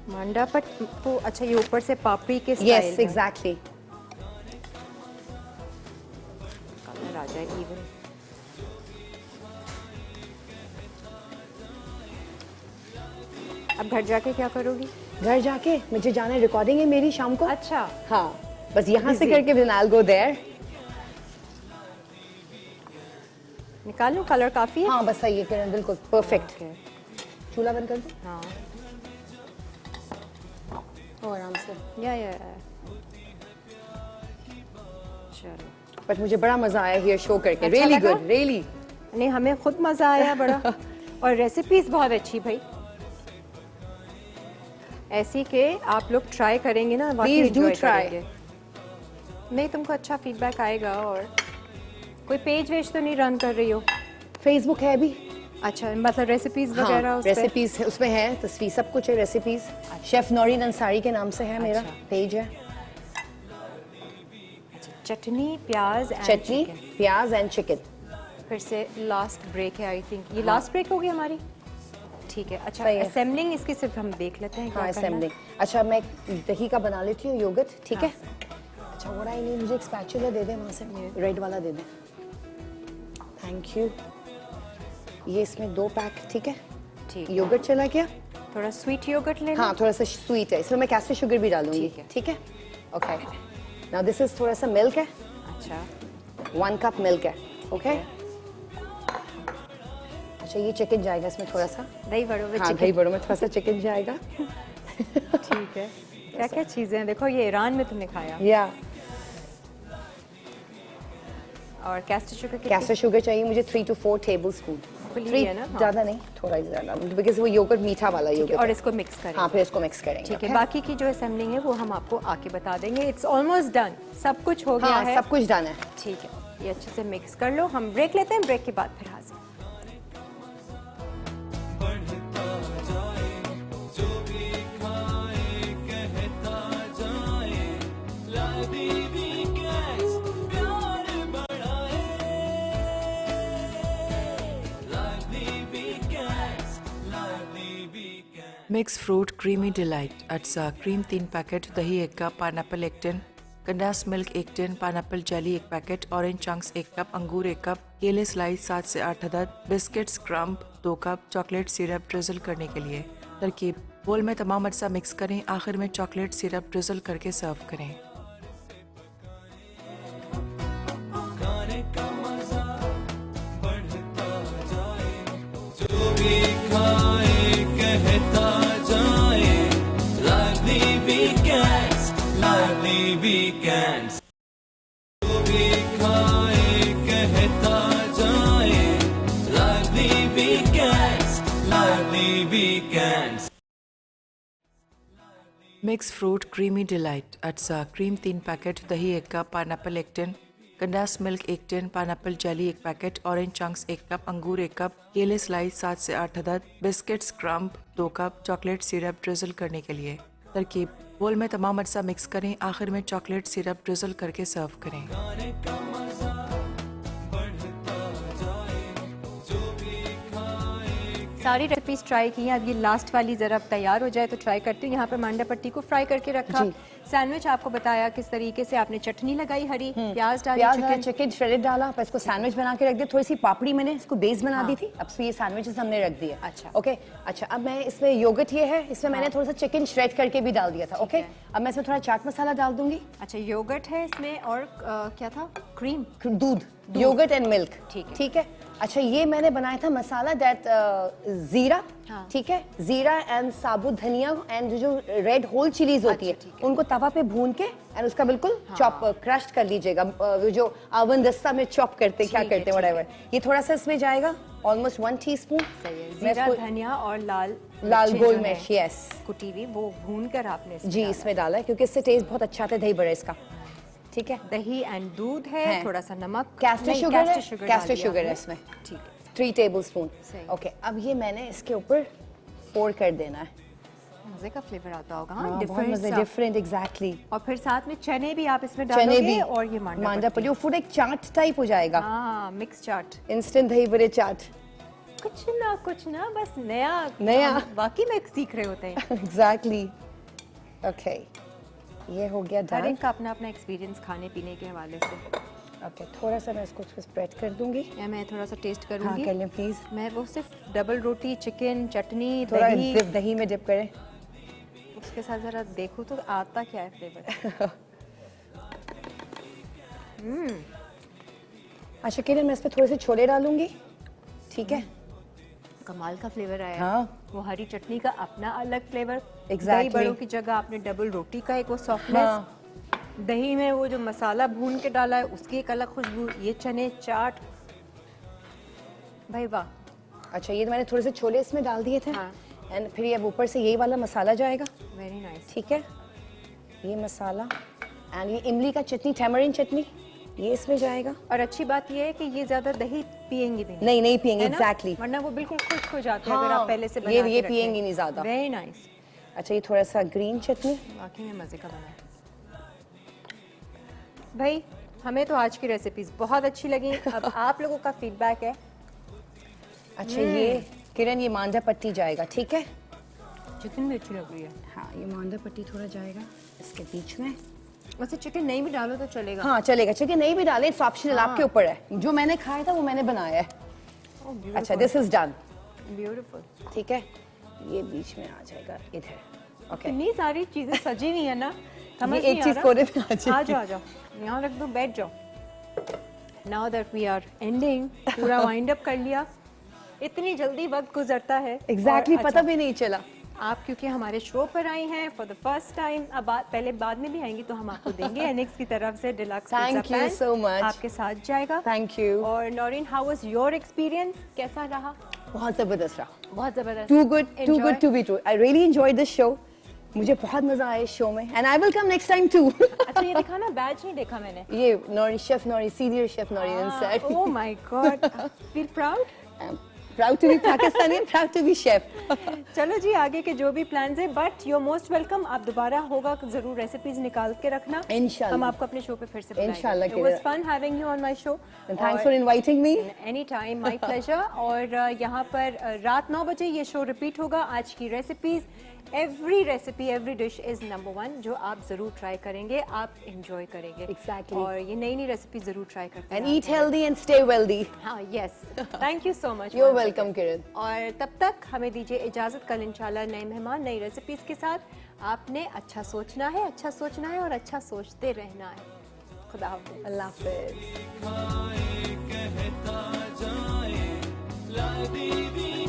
मांडा पट तो अच्छा, ये ऊपर से पापड़ी के यस स्टाइल में। एग्जैक्टली, जाए इवन। अब घर जाके क्या करोगी? घर जाके मुझे जाना है, रिकॉर्डिंग है मेरी शाम को। अच्छा, हाँ, बस यहाँ से Busy. करके then I'll go there. निकाल लूँ? कलर काफ़ी है? हाँ बस सही है किरण, बिल्कुल परफेक्ट। Okay. चूल्हा बंद कर दो। हाँ, ओ आराम से। या चलो। बट मुझे बड़ा मजा आया हियर शो करके, अच्छा रियली लगा? Good, really. नहीं, हमें खुद मज़ा आया बड़ा। और रेसिपीज़ बहुत अच्छी भाई, ऐसी के आप लोग ट्राई करेंगे ना, वाकई Please do enjoy try. करेंगे। नहीं, तुमको अच्छा फीडबैक आएगा। और कोई पेज वेज तो नहीं रन कर रही हो? फेसबुक है अभी। अच्छा, मतलब रेसिपीज़ वगैरह हाँ, उस पे? रेसिपीज उसमें है, तस्वीर सब कुछ है, रेसिपीज। शेफ नौरीन अंसारी के नाम से है मेरा अच्छा। पेज है। चटनी, प्याज एंड चटनी, प्याज एंड चिकन। फिर से लास्ट ब्रेक है आई थिंक। ये लास्ट ब्रेक होगी हमारी? ठीक है। अच्छा, सही है। असेंबलिंग इसकी सिर्फ हम देख लेते हैं क्या हाँ, करना है। असेंबलिंग। अच्छा, मैं दही का बना लेती हूँ, योगर्ट, ठीक है। अच्छा, वो रहा ही नहीं, मुझे एक स्पैचुला दे दे वहाँ से, रेड वाला दे दे। Thank you. ये इसमें 2 पैक, ठीक है। ठीक। योगर्ट चला गया। थोड़ा स्वीट योगर्ट ले लो। हाँ, थोड़ा सा स्वीट है, इसमें मैं कैस्टर शुगर भी डालूंगी, ठीक है। ठीक है। ओके, नाउ दिस इज थोड़ा सा मिल्क है, अच्छा, 1 कप मिल्क है, ओके। अच्छा, ये चिकन जाएगा इसमें थोड़ा सा। दही बड़ों में हाँ, चिकन। दही बड़ों में थोड़ा सा चिकन जाएगा। ठीक है। क्या क्या चीज़ें हैं, देखो ये ईरान में तुमने खाया। या और कैस्टर शुगर कैस्टर शुगर चाहिए मुझे 3 to 4 टेबलस्पून। खुली 3 है ना? हाँ। ज़्यादा नहीं, थोड़ा ही ज़्यादा, बिकॉज वो योगर्ट मीठा वाला योगर्ट और है। इसको मिक्स करें। हाँ, फिर इसको मिक्स करेंगे। ठीक है, okay? बाकी की जो असेंबलिंग है वो हम आपको आके बता देंगे। इट्स ऑलमोस्ट डन, सब कुछ हो गया हाँ, है। सब कुछ डन है। ठीक है, ये अच्छे से मिक्स कर लो। हम ब्रेक लेते हैं, ब्रेक के बाद फिर हाजिर। बढ़ता जाए जो भी खाए कहता जाए लादी वीकेंड्स प्यार बढ़ाए लादी weekends mix fruit creamy delight अटसा क्रीम 3 पैकेट, दही 1 cup, pineapple 1 tin, condense milk 1 tin, pineapple jelly 1 packet, orange chunks 1 cup, अंगूर 1 कप, केले स्लाइस 7 से 8 अदद, biscuits crumb 2 cup, chocolate syrup drizzle करने के लिए। तरकीब: बोल में तमाम अज्जा मिक्स करें, आखिर में चॉकलेट सिरप ड्रिजल करके सर्व करें। खाने का मजा बढ़ता जाए जो भी खाए कहता जाए लादी वीकेंड्स जो भी खाए कहता जाए लादी weekends mix fruit creamy delight अटसा क्रीम 3 पैकेट, दही 1 cup, pineapple 1 tin, condense milk 1 tin, pineapple jelly 1 packet, orange chunks 1 cup, अंगूर 1 कप, केले स्लाइस 7 से 8 अदद, biscuits crumb 2 cup, chocolate syrup drizzle करने के लिए। तरकीब: बोल में तमाम अज्जा मिक्स करें, आखिर में चॉकलेट सिरप ड्रिजल करके सर्व करें। खाने का मजा बढ़ता जाए जो भी खाए सारी रेसिपीज ट्राई की हैं। अब ये लास्ट वाली ज़रा तैयार हो जाए तो ट्राई करती हूँ। यहाँ पर मांडा पट्टी को फ्राई करके रखा। सैंडविच आपको बताया किस तरीके से आपने चटनी लगाई, हरी प्याज डाली, प्याज चिकन। डाला, चिकन श्रेडेड डाला, फिर इसको सैंडविच बना के रख दिया। थोड़ी सी पापड़ी मैंने इसको बेस बना दी थी, अब ये सैंडविचेस हमने रख दिए। अच्छा। ओके, अच्छा, अब मैं इसमें योगर्ट ये है, इसमें मैंने थोड़ा सा चिकन श्रेड करके भी डाल दिया था। ओके, है। अब मैं इसमें थोड़ा चाट मसाला डाल दूंगी, अच्छा, योगर्ट है इसमें और क्या था? क्रीम। दूध, योगर्ट एंड मिल्क। ठीक है। ठीक है। अच्छा, ये मैंने बनाया था मसाला दैट जीरा, हाँ। ठीक है, जीरा एंड साबुत धनिया एंड जो रेड होल चिलीज होती अच्छा, ठीक है उनको तवा पे भून के एंड उसका बिल्कुल चॉप क्रश कर लीजिएगा। वो जो अवन दस्ता में चॉप करते क्या ठीक है, करते हैं व्हाटएवर, ये थोड़ा सा इसमें जाएगा, ऑलमोस्ट 1 टीस्पून। सही है। मैं जीरा, इसको धनिया और लाल लाल मिर्चें गोल जो मिर्च, हैं, यस कुटी हुई, वो भून कर आपने इसमें जी, डाला। इसमें डाला है क्योंकि इससे टेस्ट बहुत अच्छा आता है दही बड़े इसका। ठीक है, दही एंड दूध है, है। थोड़ा सा नमक, कैस्टर नहीं, शुगर है, कैस्टर शुगर कैस्टर डाल दिया शुगर है आपने। इसमें, ठीक है। 3 टेबलस्पून। सही। ओके, अब ये मैंने इसके ऊपर पोर कर देना है। मजे का फ्लेवर आता होगा। हाँ, हाँ, बहुत डिफरेंट मजे, सा। Different, exactly. और फिर साथ में चने भी आप इसमें चने डालोगे भी और ये मांडा पड़ी, वो फूड एक चाट टाइप हो जाएगा, हाँ, मिक्स चाट। इंस्टेंट दही बड़े चाट। कुछ ना बस नया हम वाकई में सीख रहे होते हैं। एग्जैक्टली। ओके, ये हो गया हर डन। एक का अपना अपना एक्सपीरियंस खाने पीने के हवाले से। ओके, थोड़ा सा मैं इसको स्प्रेड कर दूंगी। या मैं थोड़ा सा टेस्ट हाँ, करूंगी। कर लें प्लीज। मैं वो सिर्फ डबल रोटी, चिकन, चटनी, थोड़ा दही, दही में डिप करें। उसके साथ जरा देखूं तो आता क्या है फ्लेवर। अच्छा किरण, मैं इस पे थोड़े से छोले डालूंगी, ठीक है? कमाल का फ्लेवर आया। हाँ। वो हरी चटनी का अपना अलग फ्लेवर। Exactly. दही बड़ों की जगह आपने डबल रोटी का एक वो सॉफ्टनेस। हाँ। दही में वो जो मसाला भून के डाला है उसकी एक अलग खुशबू। ये चने चाट, भाई वाह। अच्छा, ये तो मैंने थोड़े से छोले इसमें डाल दिए थे। हाँ। एंड फिर ये अब ऊपर से ये वाला मसाला जाएगा, वेरी नाइस। ठीक है? ये मसाला एंड ये इमली का चटनी, टैमरिन चटनी, ये इसमें जाएगा। और अच्छी बात ये है कि ये ज्यादा दही पियेंगी भी नहीं पियेंगे, है ना? एग्जैक्टली। वरना वो बिल्कुल खुश्क हो जाते हैं अगर हाँ, आप पहले से बना ये पियेंगी नहीं ज्यादा। Very nice. अच्छा, ये थोड़ा सा ग्रीन चटनी। वाकई में मजे का बना है भाई। हमें तो आज की रेसिपीज बहुत अच्छी लगी। अब आप लोगों का फीडबैक है। अच्छा, ये किरण, ये मांडा पट्टी जाएगा, ठीक है? चिकन भी अच्छी लग रही है। हाँ, ये मांडा पट्टी थोड़ा जाएगा इसके बीच में। वैसे चिकन नहीं भी डालो तो चलेगा। हाँ चलेगा, चिकन नहीं भी डालें, इट्स ऑप्शनल, आपके ऊपर है। जो मैंने खाया था वो मैंने बनाया है। अच्छा, दिस इज डन, ब्यूटीफुल। ठीक है? ये बीच में आ जाएगा इधर, ओके। इतनी सारी चीजें सजी हुई है ना, समझ ये एक नहीं आ चीज रहा। कोने पे आ जाएगी। आ जाओ आ जाओ, यहाँ रख दो, बैठ जाओ। Now that we are ending, पूरा वाइंड अप कर लिया। इतनी जल्दी वक्त गुजरता है। एग्जैक्टली, और पता भी नहीं चला। आप क्योंकि हमारे शो पर आई हैं फॉर द फर्स्ट टाइम, अब पहले बाद में भी आएंगी तो हम आपको देंगे एनेक्स की तरफ से deluxe Thank pizza you pan so much. आपके साथ जाएगा। Thank you. और Naureen, how was your experience? कैसा रहा? बहुत जबरदस्त रहा, बहुत जबरदस्त। Too good Enjoy? To be true. I really enjoyed this show, मुझे बहुत मजा आया इस शो में, and I will come next time too. अच्छा, ये दिखा ना, बैच नहीं देखा मैंने। ये Nauri, chef Nauri, senior chef Nauri inside. Oh my God, feel proud. I'm proud to be Pakistani and proud to be chef. चलो जी, आगे के जो भी प्लान्स है, but you are most welcome. आप दोबारा होगा जरूर रेसिपीज निकाल के रखना। इंशाल्लाह। हम आपको अपने शो पे फिर से बुलाएंगे। इंशाल्लाह It was fun having you on my show. And thanks for inviting me. Any time, my pleasure. और यहाँ पर रात 9 बजे ये शो रिपीट होगा। आज की recipes, every recipe, every dish is number 1, जो आप जरूर ट्राई करेंगे, आप इंजॉय करेंगे। Exactly. और ये नई नई रेसिपी जरूर ट्राई करते And हैं। eat healthy and stay wealthy. हाँ, yes, thank you so much. You're welcome, Kiran. और तब तक हमें दीजिए इजाजत। कल इंशाल्लाह नए मेहमान, नई रेसिपीज के साथ। आपने अच्छा सोचना है, अच्छा सोचना है और अच्छा सोचते रहना है। खुदा हाफिज़। अल्लाह हाफिज़। खाए कहता जाए ला दीदी